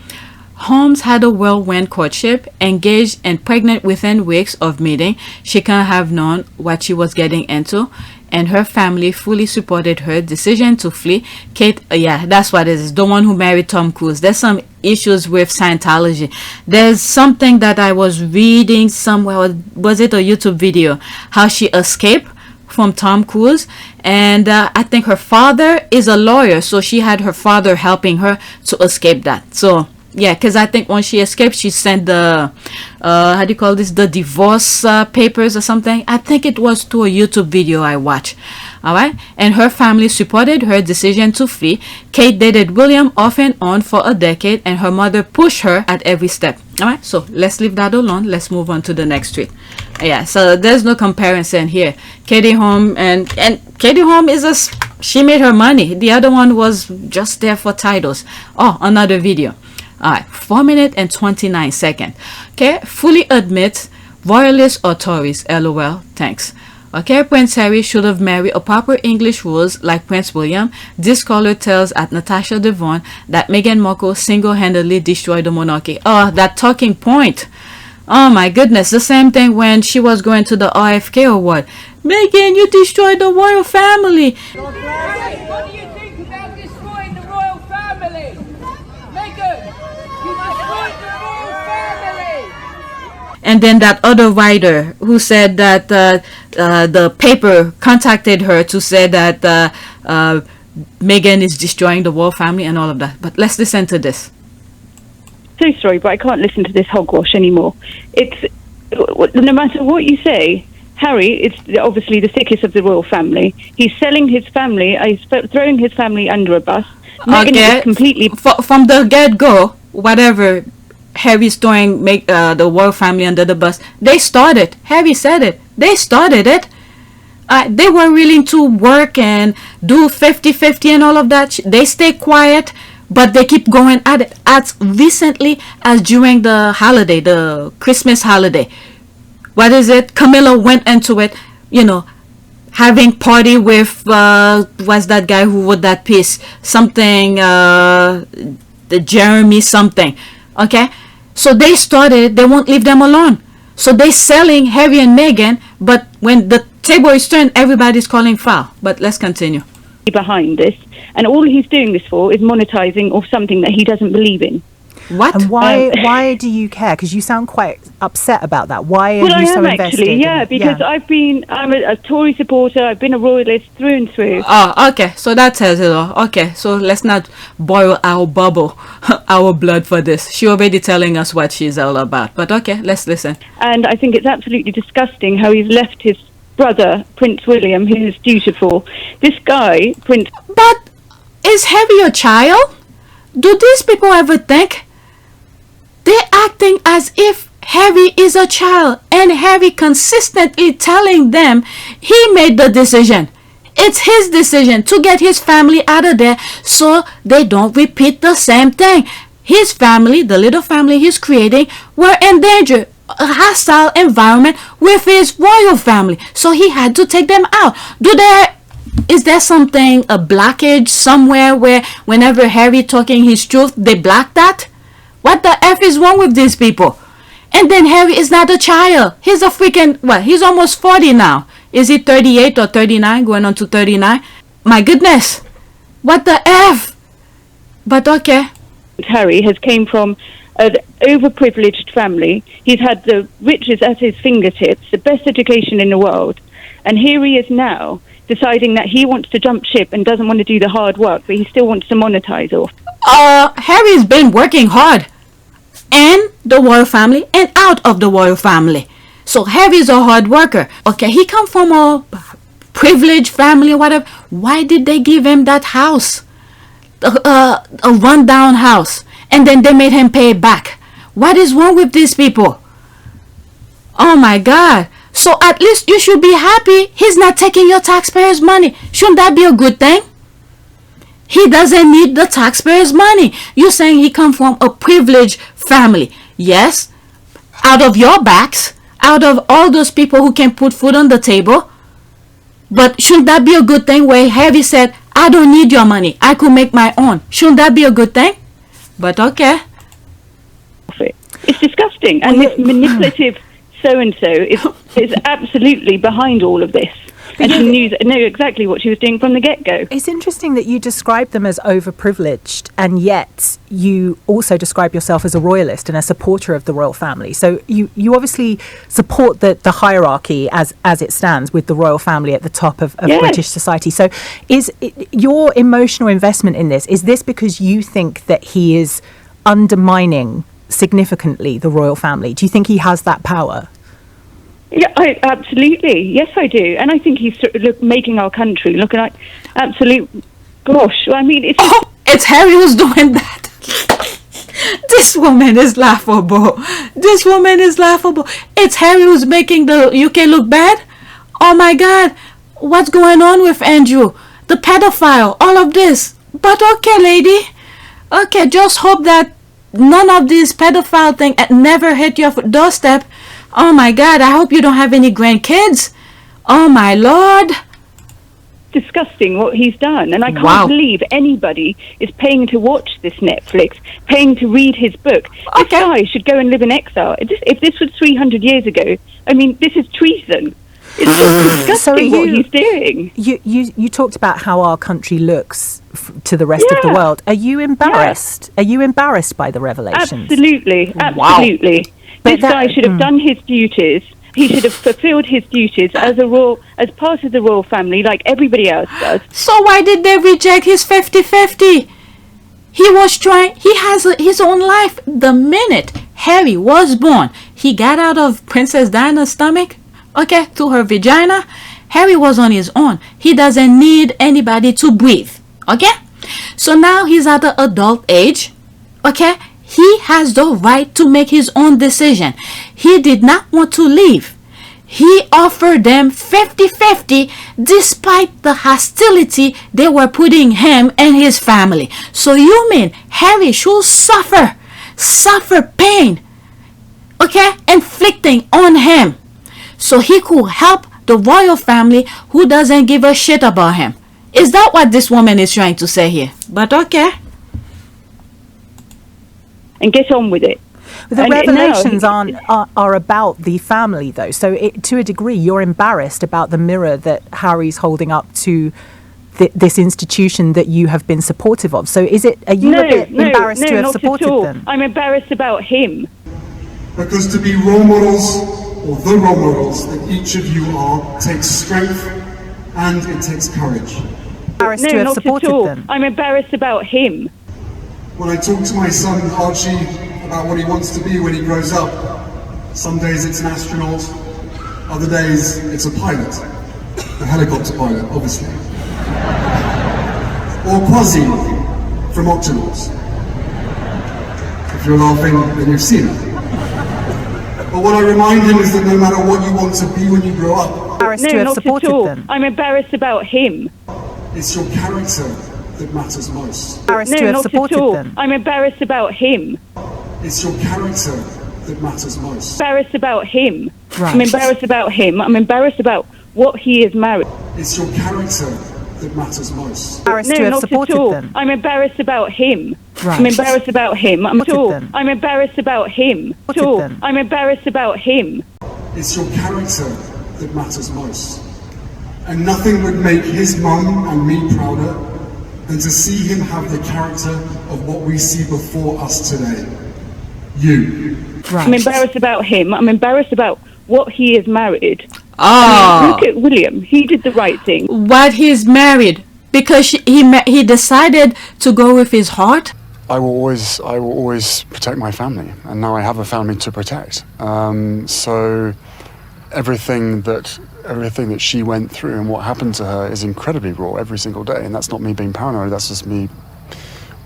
Holmes had a whirlwind courtship, engaged and pregnant within weeks of meeting. She can't have known what she was getting into, and her family fully supported her decision to flee. Kate, yeah, that's what it is. The one who married Tom Cruise. There's some issues with Scientology. There's something that I was reading somewhere. Was it a YouTube video? How she escaped from Tom Cruise, and I think her father is a lawyer, so she had her father helping her to escape that. So yeah, because I think when she escaped, she sent the how do you call this, the divorce papers or something. I think it was to a YouTube video I watched. All right, and her family supported her decision to flee. Kate dated William off and on for a decade, and her mother pushed her at every step. All right, so let's leave that alone. Let's move on to the next tweet. Yeah, so there's no comparison here. Katie Holmes and Katie Holmes is she made her money. The other one was just there for titles. Oh, another video. All right, 4 minutes and 29 seconds. Okay, fully admits royalists or Tories. LOL. Thanks. Okay, Prince Harry should have married a proper English rules like Prince William. This caller tells at Natasha Devon that Meghan Markle single-handedly destroyed the monarchy. Oh, that talking point. Oh my goodness, the same thing when she was going to the RFK award. Meghan, you destroyed the royal family. What do you think about destroying the royal family? Meghan, you destroyed the royal family. And then that other writer who said that the paper contacted her to say that Meghan is destroying the royal family and all of that. But let's listen to this. So sorry, but I can't listen to this hogwash anymore. It's no matter what you say, Harry is obviously the sickest of the royal family. He's selling his family. He's throwing his family under a bus. Meghan is completely from the get-go. Whatever Harry's throwing the royal family under the bus. They started. Harry said it. They started it. They were willing to work and do 50-50 and all of that. They stay quiet. But they keep going at it as recently as during the holiday, the Christmas holiday. What is it? Camilla went into it, you know, having party with, what's that guy who wrote that piece? Something, the Jeremy something. Okay? So they started, they won't leave them alone. So they're selling Harry and Meghan, but when the table is turned, everybody's calling foul. But let's continue. Behind this, and all he's doing this for is monetizing off something that he doesn't believe in. What? And why do you care? Because you sound quite upset about that. Why are Well, I you so am invested? actually, yeah, because I'm a Tory supporter. I've been a royalist through and through. Oh, okay. So that tells it all. Okay, so let's not boil our bubble, our blood for this. She already telling us what she's all about. But okay, let's listen. And I think it's absolutely disgusting how he's left his brother, Prince William, who's dutiful. This guy, Prince... But is Harry a child? Do these people ever think? They're acting as if Harry is a child, and Harry consistently telling them he made the decision. It's his decision to get his family out of there so they don't repeat the same thing. His family, the little family he's creating, were in danger. A hostile environment with his royal family, so he had to take them out. Is there something, a blockage somewhere where whenever Harry talking his truth, they block that? What the F is wrong with these people? And then Harry is not a child. He's a freaking, what, he's almost 40 now. Is he 38 or 39, going on to 39? My goodness. What the F? But okay. Harry has came from an overprivileged family. He's had the riches at his fingertips, the best education in the world. And here he is now deciding that he wants to jump ship and doesn't want to do the hard work, but he still wants to monetize off. Harry's been working hard in the royal family and out of the royal family. So Harry's a hard worker. Okay, he come from a privileged family or whatever. Why did they give him that house? A rundown house. And then they made him pay it back. What is wrong with these people? Oh my God. So at least you should be happy he's not taking your taxpayers' money. Shouldn't that be a good thing? He doesn't need the taxpayers' money. You're saying he come from a privileged family. Yes, out of your backs, out of all those people who can put food on the table. But shouldn't that be a good thing where Harry said, I don't need your money, I could make my own? Shouldn't that be a good thing? But okay. It's disgusting, and this manipulative so-and-so is absolutely behind all of this. And she knew exactly what she was doing from the get-go. It's interesting that you describe them as overprivileged, and yet you also describe yourself as a royalist and a supporter of the royal family. So you obviously support the hierarchy as it stands, with the royal family at the top of British society. So your emotional investment in this, is this because you think that he is undermining significantly the royal family? Do you think he has that power? Yeah, absolutely. Yes, I do. And I think he's making our country look like absolute gosh. I mean, it's Harry who's doing that. This woman is laughable. This woman is laughable. It's Harry who's making the UK look bad. Oh my God. What's going on with Andrew? The pedophile, all of this. But okay, lady. Okay, just hope that none of these pedophile things never hit your doorstep. Oh my God, I hope you don't have any grandkids. Oh my Lord. Disgusting what he's done. And I can't believe anybody is paying to watch this Netflix, paying to read his book. This guy should go and live in exile. If this was 300 years ago, I mean, this is treason. It's just disgusting what he's doing. You talked about how our country looks to the rest of the world. Are you embarrassed? Are you embarrassed by the revelations? Absolutely. Absolutely. This guy should have done his duties. He should have fulfilled his duties as part of the royal family, like everybody else does. So why did they reject his 50-50? He was trying. He has his own life. The minute Harry was born, he got out of Princess Diana's stomach, through her vagina. Harry was on his own. He doesn't need anybody to breathe. So now he's at the adult age. He has the right to make his own decision. He did not want to leave. He offered them 50-50 despite the hostility they were putting him and his family. So you mean Harry should suffer pain, inflicting on him, so he could help the royal family who doesn't give a shit about him? Is that what this woman is trying to say here? But and get on with it. The revelations are about the family, though. So to a degree, you're embarrassed about the mirror that Harry's holding up to this institution that you have been supportive of. So are you a bit embarrassed to have supported them? I'm embarrassed about him. Because to be role models, or the role models that each of you are, takes strength and it takes courage. Embarrassed to have supported them. I'm embarrassed about him. When I talk to my son Archie about what he wants to be when he grows up, some days it's an astronaut, other days it's a pilot, a helicopter pilot, obviously. Or Quasi from Octonauts. If you're laughing, then you've seen it. But what I remind him is that no matter what you want to be when you grow up, embarrassed to have supported them. I'm embarrassed about him. It's your character that matters most. Embarrassed to have supported them. I'm embarrassed about him. It's your character that matters most. Embarrassed about him. Right. I'm embarrassed about him. I'm embarrassed about what he is married. It's your character that matters most. Embarrassed to have supported them. I'm embarrassed about him. Right. I'm embarrassed about him. I'm embarrassed about him. Them. I'm embarrassed about him. It's your character that matters most. And nothing would make his mum and me prouder than to see him have the character of what we see before us today. You. Right. I'm embarrassed about him. I'm embarrassed about what he is married. Oh. Look at William. He did the right thing. What he's married? Because he decided to go with his heart? I will always protect my family, and now I have a family to protect. So everything that she went through and what happened to her is incredibly raw every single day, and that's not me being paranoid, that's just me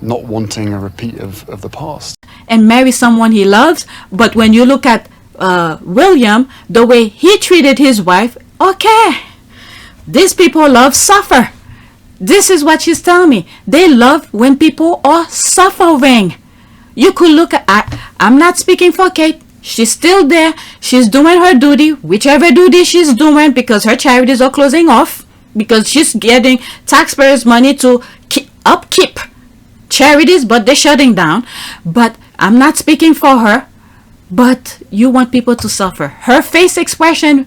not wanting a repeat of the past. And marry someone he loves, but when you look at William, the way he treated his wife, okay. These people love suffer. This is what she's telling me. They love when people are suffering. You could look at, I'm not speaking for Kate. She's still there. She's doing her duty, whichever duty she's doing, because her charities are closing off, because she's getting taxpayers' money to upkeep charities, but they're shutting down. But I'm not speaking for her. But you want people to suffer. Her face expression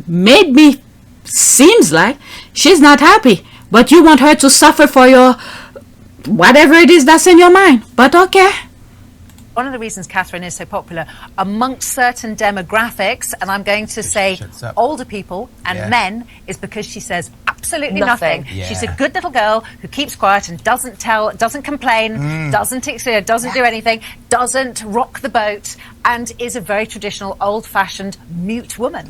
made me seems like she's not happy. But you want her to suffer for your whatever it is that's in your mind. But okay. One of the reasons Catherine is so popular amongst certain demographics, and I'm going to say older people and men, is because she says absolutely nothing. She's a good little girl who keeps quiet and doesn't complain, doesn't do anything, doesn't rock the boat, and is a very traditional, old-fashioned, mute woman.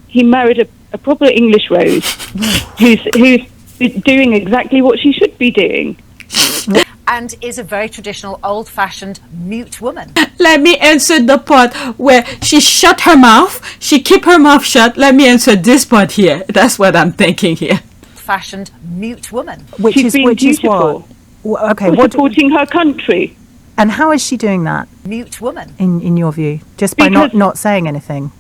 He married a proper English rose who's doing exactly what she should be doing. And is a very traditional, old-fashioned, mute woman. Let me answer the part where she shut her mouth. She keep her mouth shut. Let me answer this part here. That's what I'm thinking here. Fashioned, mute woman. Which is what? Okay, what supporting her country. And how is she doing that? Mute woman. In your view, just by not saying anything.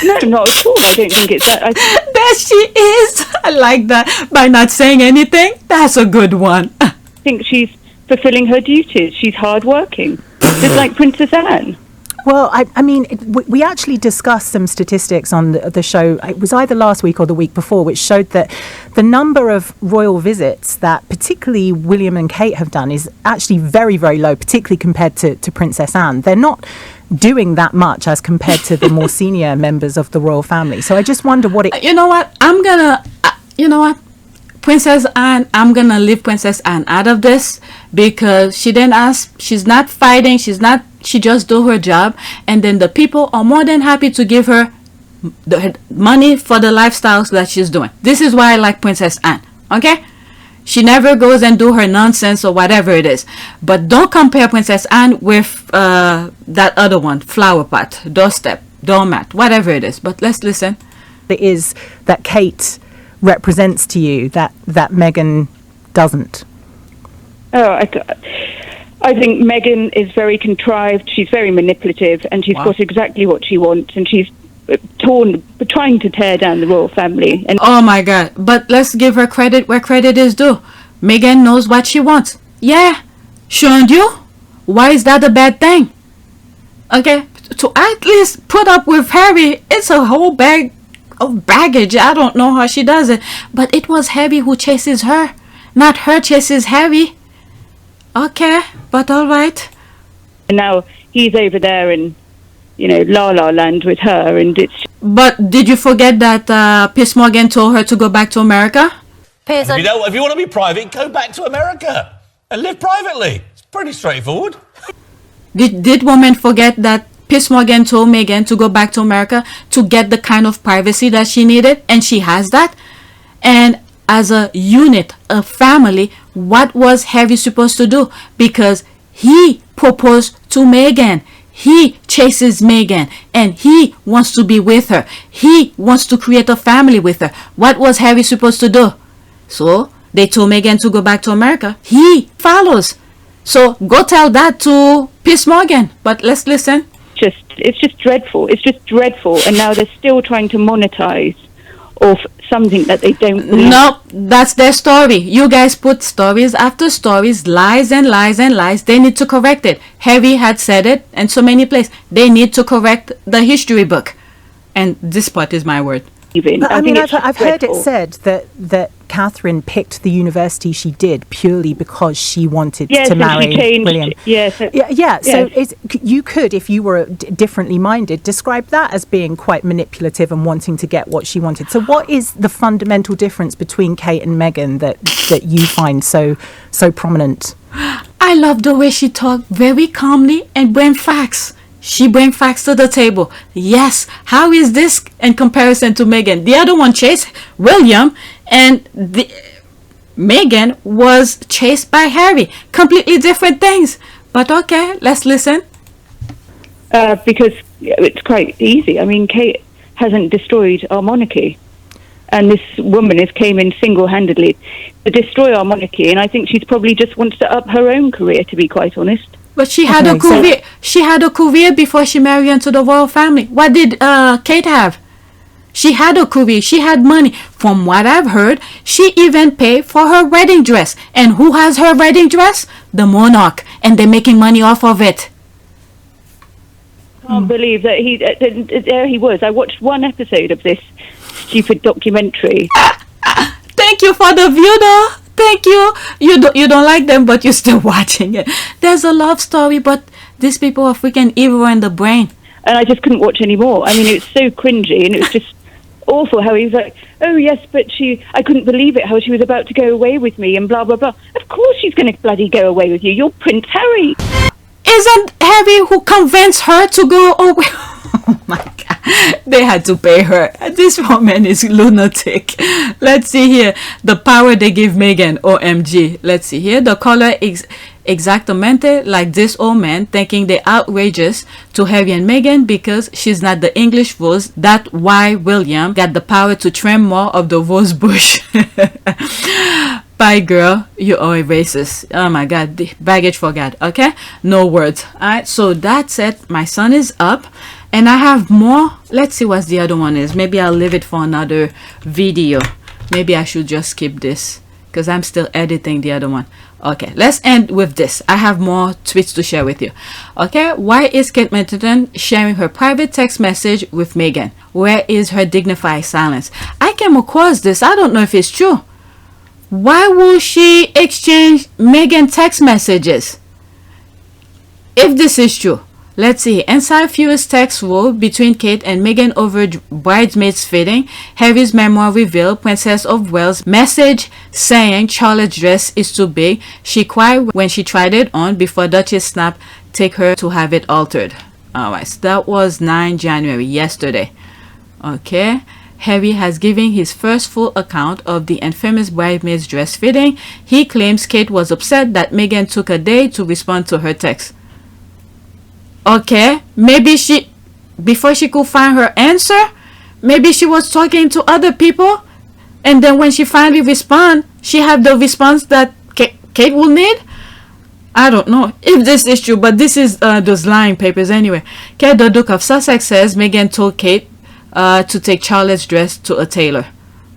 No, not at all. I don't think it's that. There she is. I like that. By not saying anything, that's a good one. I think she's fulfilling her duties. She's hardworking, just like Princess Anne. Well, I mean, we actually discussed some statistics on the show. It was either last week or the week before, which showed that the number of royal visits that particularly William and Kate have done is actually very, very low, particularly compared to Princess Anne. They're not doing that much as compared to the more senior members of the royal family. So I just wonder what it... You know what? Princess Anne, I'm gonna leave Princess Anne out of this because she didn't ask, she's not fighting, she just do her job, and then the people are more than happy to give her the money for the lifestyles that she's doing. This is why I like Princess Anne, okay? She never goes and do her nonsense or whatever it is. But don't compare Princess Anne with that other one, flower pot, doorstep, doormat, whatever it is. But let's listen. It is that Kate represents to you that Meghan doesn't. Oh, I think Meghan is very contrived. She's very manipulative, and she's got exactly what she wants, and she's trying to tear down the royal family. And oh my God! But let's give her credit where credit is due. Meghan knows what she wants. Yeah, shouldn't you? Why is that a bad thing? Okay, to at least put up with Harry, it's a whole bag of baggage. I don't know how she does it, but it was Harry who chases her, not her chases Harry. Okay, but all right. And now he's over there in, La La Land with her, and it's... But did you forget that Piers Morgan told her to go back to America? If you want to be private, go back to America and live privately. It's pretty straightforward. Did women forget that Piers Morgan told Meghan to go back to America to get the kind of privacy that she needed, and she has that? And as a unit, a family, what was Harry supposed to do? Because he proposed to Meghan. He chases Meghan and he wants to be with her. He wants to create a family with her. What was Harry supposed to do? So they told Meghan to go back to America. He follows. So go tell that to Piers Morgan. But let's listen. It's just dreadful. It's just dreadful. And now they're still trying to monetize off something that they don't believe. Nope, that's their story. You guys put stories after stories, lies and lies and lies. They need to correct it. Harry had said it in so many places. They need to correct the history book. And this part is my word. But, I mean, I've heard it said that Catherine picked the university she did purely because she wanted to marry William. So you could, if you were differently minded, describe that as being quite manipulative and wanting to get what she wanted. So what is the fundamental difference between Kate and Meghan that you find so prominent? I love the way she talked very calmly and bring facts. She brings facts to the table. Yes, how is this in comparison to Meghan? The other one chased William, and Meghan was chased by Harry. Completely different things. But okay, let's listen. Because it's quite easy. I mean, Kate hasn't destroyed our monarchy. And this woman has came in single-handedly to destroy our monarchy, and I think she's probably just wants to up her own career, to be quite honest. But she had a career. She had a career before she married into the royal family. What did Kate have? She had a career. She had money. From what I've heard, she even paid for her wedding dress. And who has her wedding dress? The monarch, and they're making money off of it. I can't believe that there he was. I watched one episode of this stupid documentary. Thank you for the view, though. Thank you. You don't like them, but you're still watching it. There's a love story, but these people are freaking evil in the brain. And I just couldn't watch anymore. I mean, it was so cringy, and it was just awful how he was like, oh yes, but I couldn't believe it, how she was about to go away with me and blah, blah, blah. Of course she's going to bloody go away with you. You're Prince Harry. Isn't Harry who convinced her to go away? Oh my God. They had to pay her. This woman is lunatic. Let's see here. The power they give Meghan. OMG. Let's see here. The color is exactamente like this old man thinking they're outrageous to Harry and Meghan because she's not the English rose. That's why William got the power to trim more of the rose bush. Bye, girl. You are a racist. Oh my God. The baggage for God. Okay? No words. Alright, so that's it. My son is up. And I have more. Let's see what the other one is. Maybe I'll leave it for another video. Maybe I should just skip this because I'm still editing the other one. Okay, let's end with this. I have more tweets to share with you. Okay, why is Kate Middleton sharing her private text message with Meghan? Where is her dignified silence? I came across this. I don't know if it's true. Why will she exchange Meghan text messages? If this is true. Let's see. Inside furious text war between Kate and Meghan over bridesmaids fitting. Harry's memoir reveal Princess of Wales message saying Charlotte's dress is too big. She cried when she tried it on before Duchess snapped take her to have it altered. Alright, so that was 9 January, yesterday. Okay. Harry has given his first full account of the infamous bridesmaid's dress fitting. He claims Kate was upset that Meghan took a day to respond to her text. Okay, maybe before she could find her answer, maybe she was talking to other people, and then when she finally respond, she had the response that Kate will need. I don't know if this is true, but this is those lying papers anyway. Okay, the Duke of Sussex says Meghan told Kate to take Charlotte's dress to a tailor.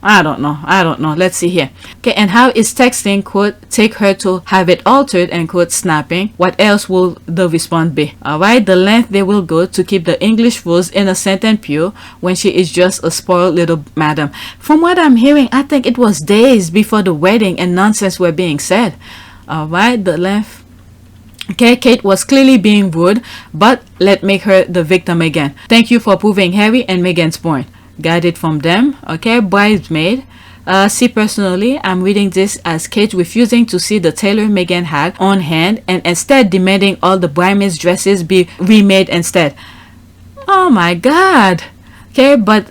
I don't know. Let's see here. Okay, and how is texting, quote, take her to have it altered, and quote, snapping? What else will the response be? Alright, the length they will go to keep the English rose innocent and pure when she is just a spoiled little madam. From what I'm hearing, I think it was days before the wedding and nonsense were being said. Alright, the length. Okay, Kate was clearly being rude, but let's make her the victim again. Thank you for proving Harry and Meghan's point. Got it from them. Okay, Bridesmaid. See, personally, I'm reading this as Kate refusing to see the tailor Meghan had on hand and instead demanding all the bridesmaids' dresses be remade instead. Oh my God. Okay, but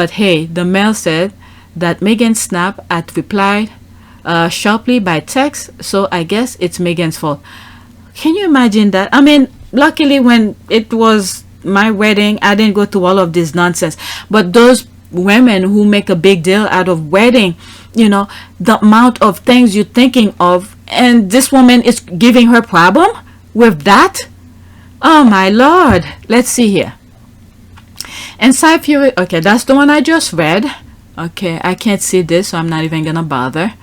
hey, the mail said that Meghan snapped at replied sharply by text, so I guess it's Meghan's fault. Can you imagine that? I mean, luckily when it was my wedding, I didn't go through all of this nonsense, but those women who make a big deal out of wedding, you know, the amount of things you're thinking of, and this woman is giving her problem with that. Oh my Lord. Let's see here. Inside Fury. Okay, that's the one I just read. Okay, I can't see this, so I'm not even gonna bother.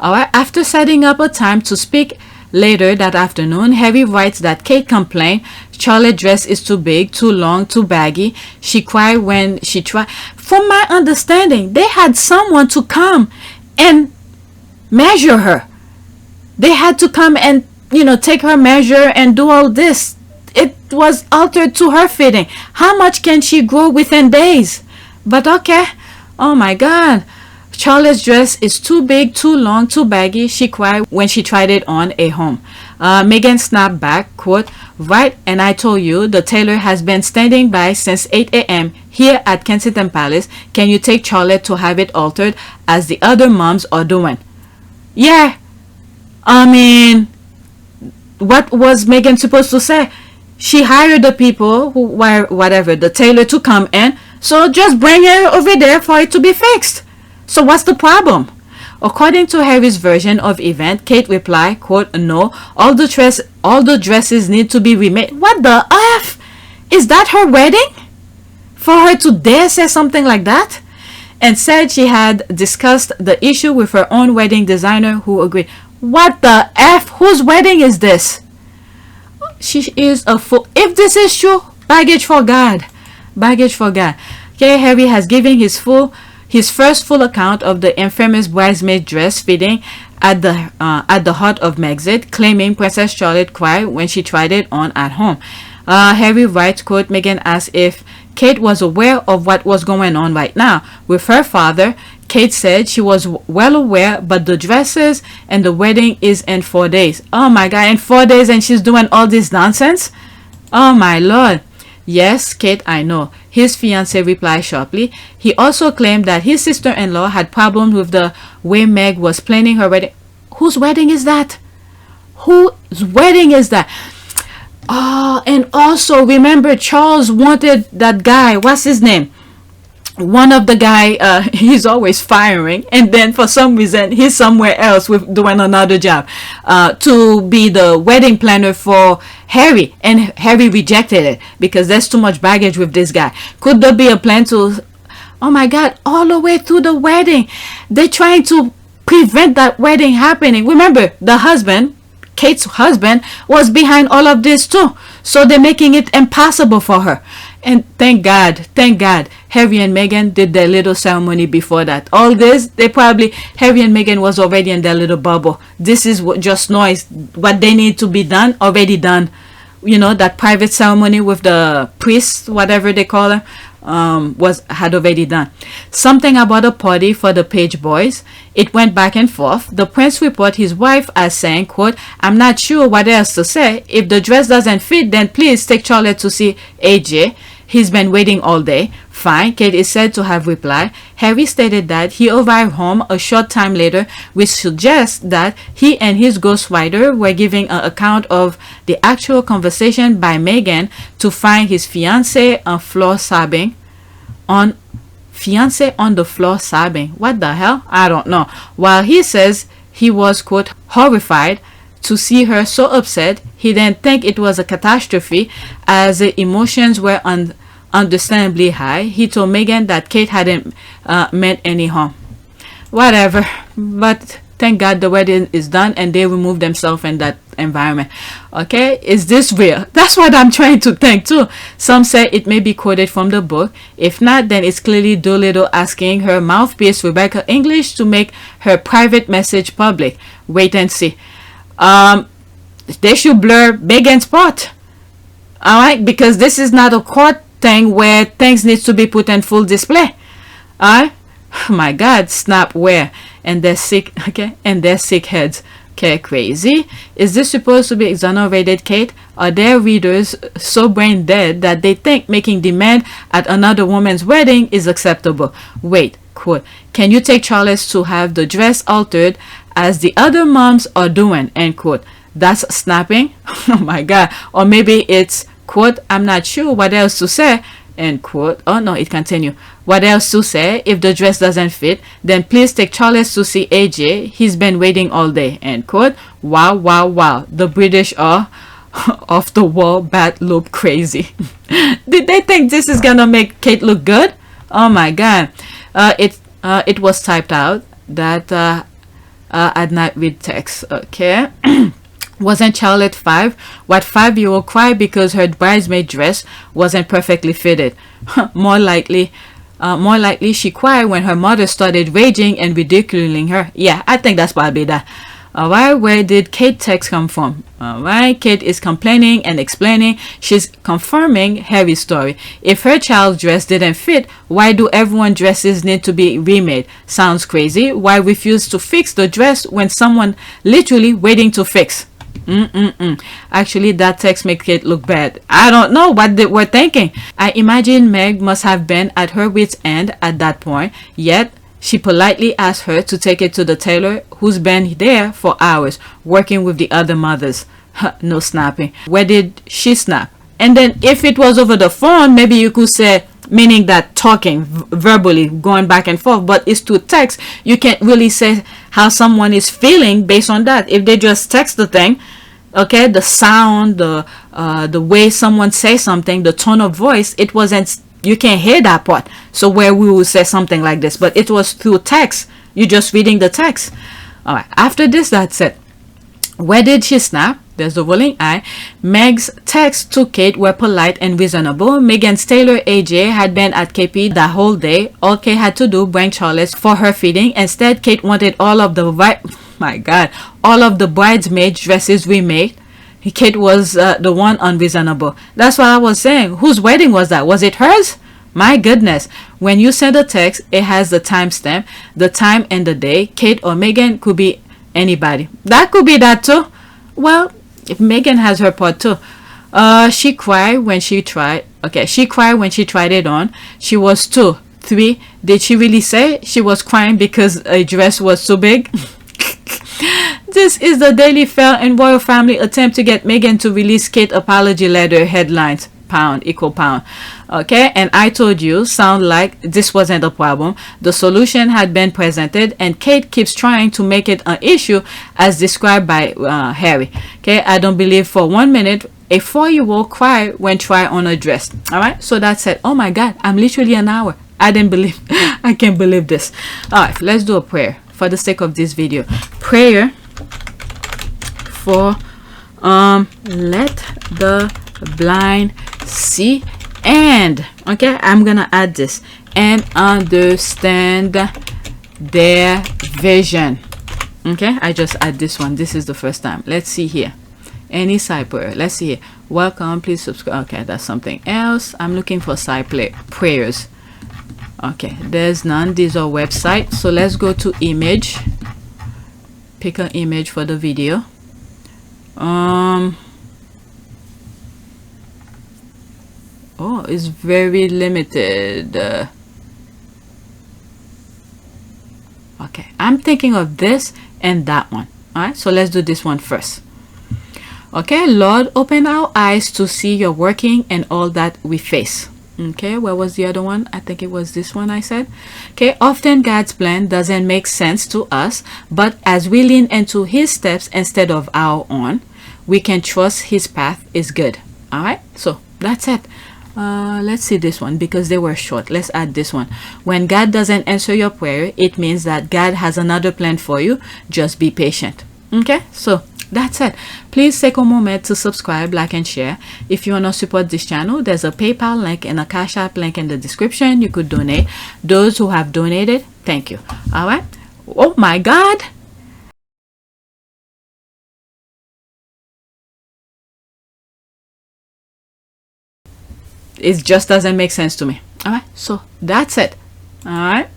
Alright, after setting up a time to speak later that afternoon, Harry writes that Kate complained Charlotte's dress is too big, too long, too baggy. She cried when she tried. From my understanding, they had someone to come and measure her. They had to come and, you know, take her measure and do all this. It was altered to her fitting. How much can she grow within days? But okay. Oh my God. Charlotte's dress is too big, too long, too baggy. She cried when she tried it on at home. Meghan snapped back, quote, right, and I told you the tailor has been standing by since 8 a.m. here at Kensington Palace. Can you take Charlotte to have it altered as the other moms are doing? Yeah. I mean, what was Meghan supposed to say? she hired the people who were whatever, the tailor to come in. So just bring it over there for it to be fixed. So what's the problem? According to Harry's version of event, Kate replied, quote, no, all the dresses need to be remade. What the F? Is that her wedding? For her to dare say something like that? And said she had discussed the issue with her own wedding designer who agreed. What the F? Whose wedding is this? She is a fool. If this is true, baggage for God. Baggage for God. Okay, Harry has given his first full account of the infamous bridesmaid dress fitting at the heart of Megxit, claiming Princess Charlotte cried when she tried it on at home. Harry writes, quote, Meghan asked if Kate was aware of what was going on right now with her father. Kate said she was well aware, but the dresses and the wedding is in 4 days. Oh my God, in 4 days and she's doing all this nonsense? Oh my Lord. Yes, Kate, I know. His fiancée replied sharply. He also claimed that his sister-in-law had problems with the way Meg was planning her wedding. Whose wedding is that? Whose wedding is that? Oh, and also remember Charles wanted that guy. What's his name? One of the guy, he's always firing, and then for some reason he's somewhere else with doing another job, to be the wedding planner for Harry, and Harry rejected it because there's too much baggage with this guy. Could there be a plan to, oh my God, all the way through the wedding they're trying to prevent that wedding happening? Remember, the husband, Kate's husband, was behind all of this too, so they're making it impossible for her. And thank God, Harry and Meghan did their little ceremony before that. All this, Harry and Meghan was already in their little bubble. This is just noise. What they need to be done, already done. You know, that private ceremony with the priests, whatever they call them, had already done. Something about a party for the Page boys. It went back and forth. The prince reported his wife as saying, quote, I'm not sure what else to say. If the dress doesn't fit, then please take Charlotte to see AJ. He's been waiting all day. Fine, Kate is said to have replied. Harry stated that he arrived home a short time later, which suggests that he and his ghostwriter were giving an account of the actual conversation by Meghan to find his fiancée on floor sobbing. On the floor sobbing. What the hell? I don't know. While he says he was, quote, horrified to see her so upset, he didn't think it was a catastrophe as the emotions were understandably high. He told Meghan that Kate hadn't meant any harm. Whatever. But thank God the wedding is done and they removed themselves in that environment. Okay, is this real? That's what I'm trying to think too. Some say it may be quoted from the book. If not, then it's clearly Doolittle asking her mouthpiece Rebecca English to make her private message public. Wait and see. They should blur Meghan's part. Alright, because this is not a court thing where things need to be put in full display. Alright? Oh my God, snap where? And they're sick, okay? And they're sick heads. Okay, crazy. Is this supposed to be exonerated, Kate? Are their readers so brain dead that they think making demand at another woman's wedding is acceptable? Wait, quote, can you take Charles to have the dress altered as the other moms are doing, end quote. That's snapping. Oh my God. Or maybe it's, quote, I'm not sure what else to say, end quote. Oh no, it continue. What else to say? If the dress doesn't fit, then please take Charles to see AJ. He's been waiting all day, end quote. Wow, wow, wow. The British are off the wall, bad loop crazy. Did they think this is gonna make Kate look good? Oh my God. It was typed out that I'd not read text. Okay. Wasn't Charlotte 5? What 5-year-old cried because her bridesmaid dress wasn't perfectly fitted? More likely she cried when her mother started raging and ridiculing her. Yeah, I think that's probably that. Alright, where did Kate text come from? Alright, Kate is complaining and explaining. She's confirming Harry's story. If her child's dress didn't fit, why do everyone's dresses need to be remade? Sounds crazy. Why refuse to fix the dress when someone literally waiting to fix? Actually, that text makes Kate look bad. I don't know what they were thinking. I imagine Meg must have been at her wit's end at that point, yet she politely asked her to take it to the tailor who's been there for hours working with the other mothers. No snapping. Where did she snap? And then if it was over the phone, maybe you could say, meaning that talking verbally, going back and forth, but it's through text. You can't really say how someone is feeling based on that. If they just text the thing, okay, the sound, the way someone says something, the tone of voice, it wasn't, you can't hear that part. So where we will say something like this, but it was through text. You're just reading the text. All right, after this, that's it. Where did she snap? There's the rolling eye. Meg's texts to Kate were polite and reasonable. Meghan's tailor AJ had been at KP that whole day. All Kate had to do bring Charlotte for her fitting. Instead, Kate wanted all of the all of the bridesmaid dresses remade. Kate was the one unreasonable. That's what I was saying. Whose wedding was that? Was it hers? My goodness. When you send a text, it has the timestamp, the time and the day. Kate or Meghan could be anybody. That could be that too. Well, if Meghan has her part too. She cried when she tried. Okay, she cried when she tried it on. She was 2, 3. Did she really say she was crying because a dress was too big? This is the Daily Fair and Royal Family attempt to get Meghan to release Kate apology letter headlines. Pound equal pound. Okay, and I told you, sound like this wasn't a problem. The solution had been presented, and Kate keeps trying to make it an issue as described by Harry. Okay, I don't believe for 1 minute a 4-year-old cry when try on a dress. All right, so that's it. Oh my God, I'm literally an hour. I didn't believe. I can't believe this. All right, let's do a prayer for the sake of this video. Prayer for let the blind see and, okay, I'm gonna add this, and understand their vision. Okay, I just add this one. This is the first time. Let's see here. Any side prayer. Let's see here. Welcome, please subscribe. Okay, that's something else. I'm looking for side prayers. Okay, there's none. These are websites. So let's go to image. Pick an image for the video. Oh, it's very limited. Okay, I'm thinking of this and that one. All right, so let's do this one first. Okay, Lord, open our eyes to see your working and all that we face. Okay, where was the other one? I think it was this one I said. Okay, often God's plan doesn't make sense to us, but as we lean into his steps instead of our own, we can trust his path is good. All right, so that's it. Let's see this one because they were short. Let's add this one. When God doesn't answer your prayer, it means that God has another plan for you. Just be patient. Okay, so that's it. Please take a moment to subscribe, like, and share. If you want to support this channel, there's a PayPal link and a Cash App link in the description. You could donate. Those who have donated, thank you. All right. Oh my God. It just doesn't make sense to me. All right, so that's it. All right.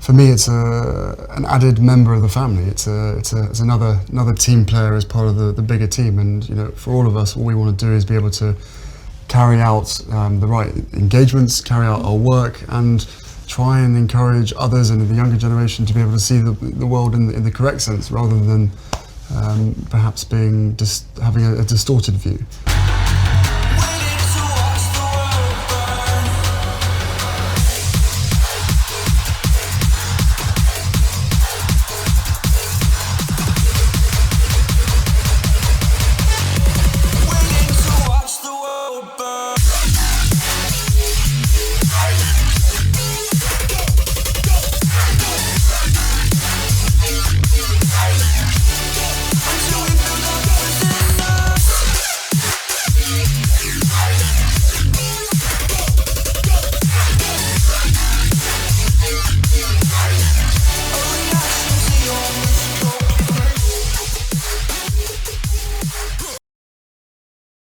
For me, it's an added member of the family. It's another team player as part of the bigger team. And you know, for all of us, all we want to do is be able to carry out the right engagements, carry out our work, and try and encourage others and the younger generation to be able to see the world in the correct sense, rather than perhaps having a distorted view.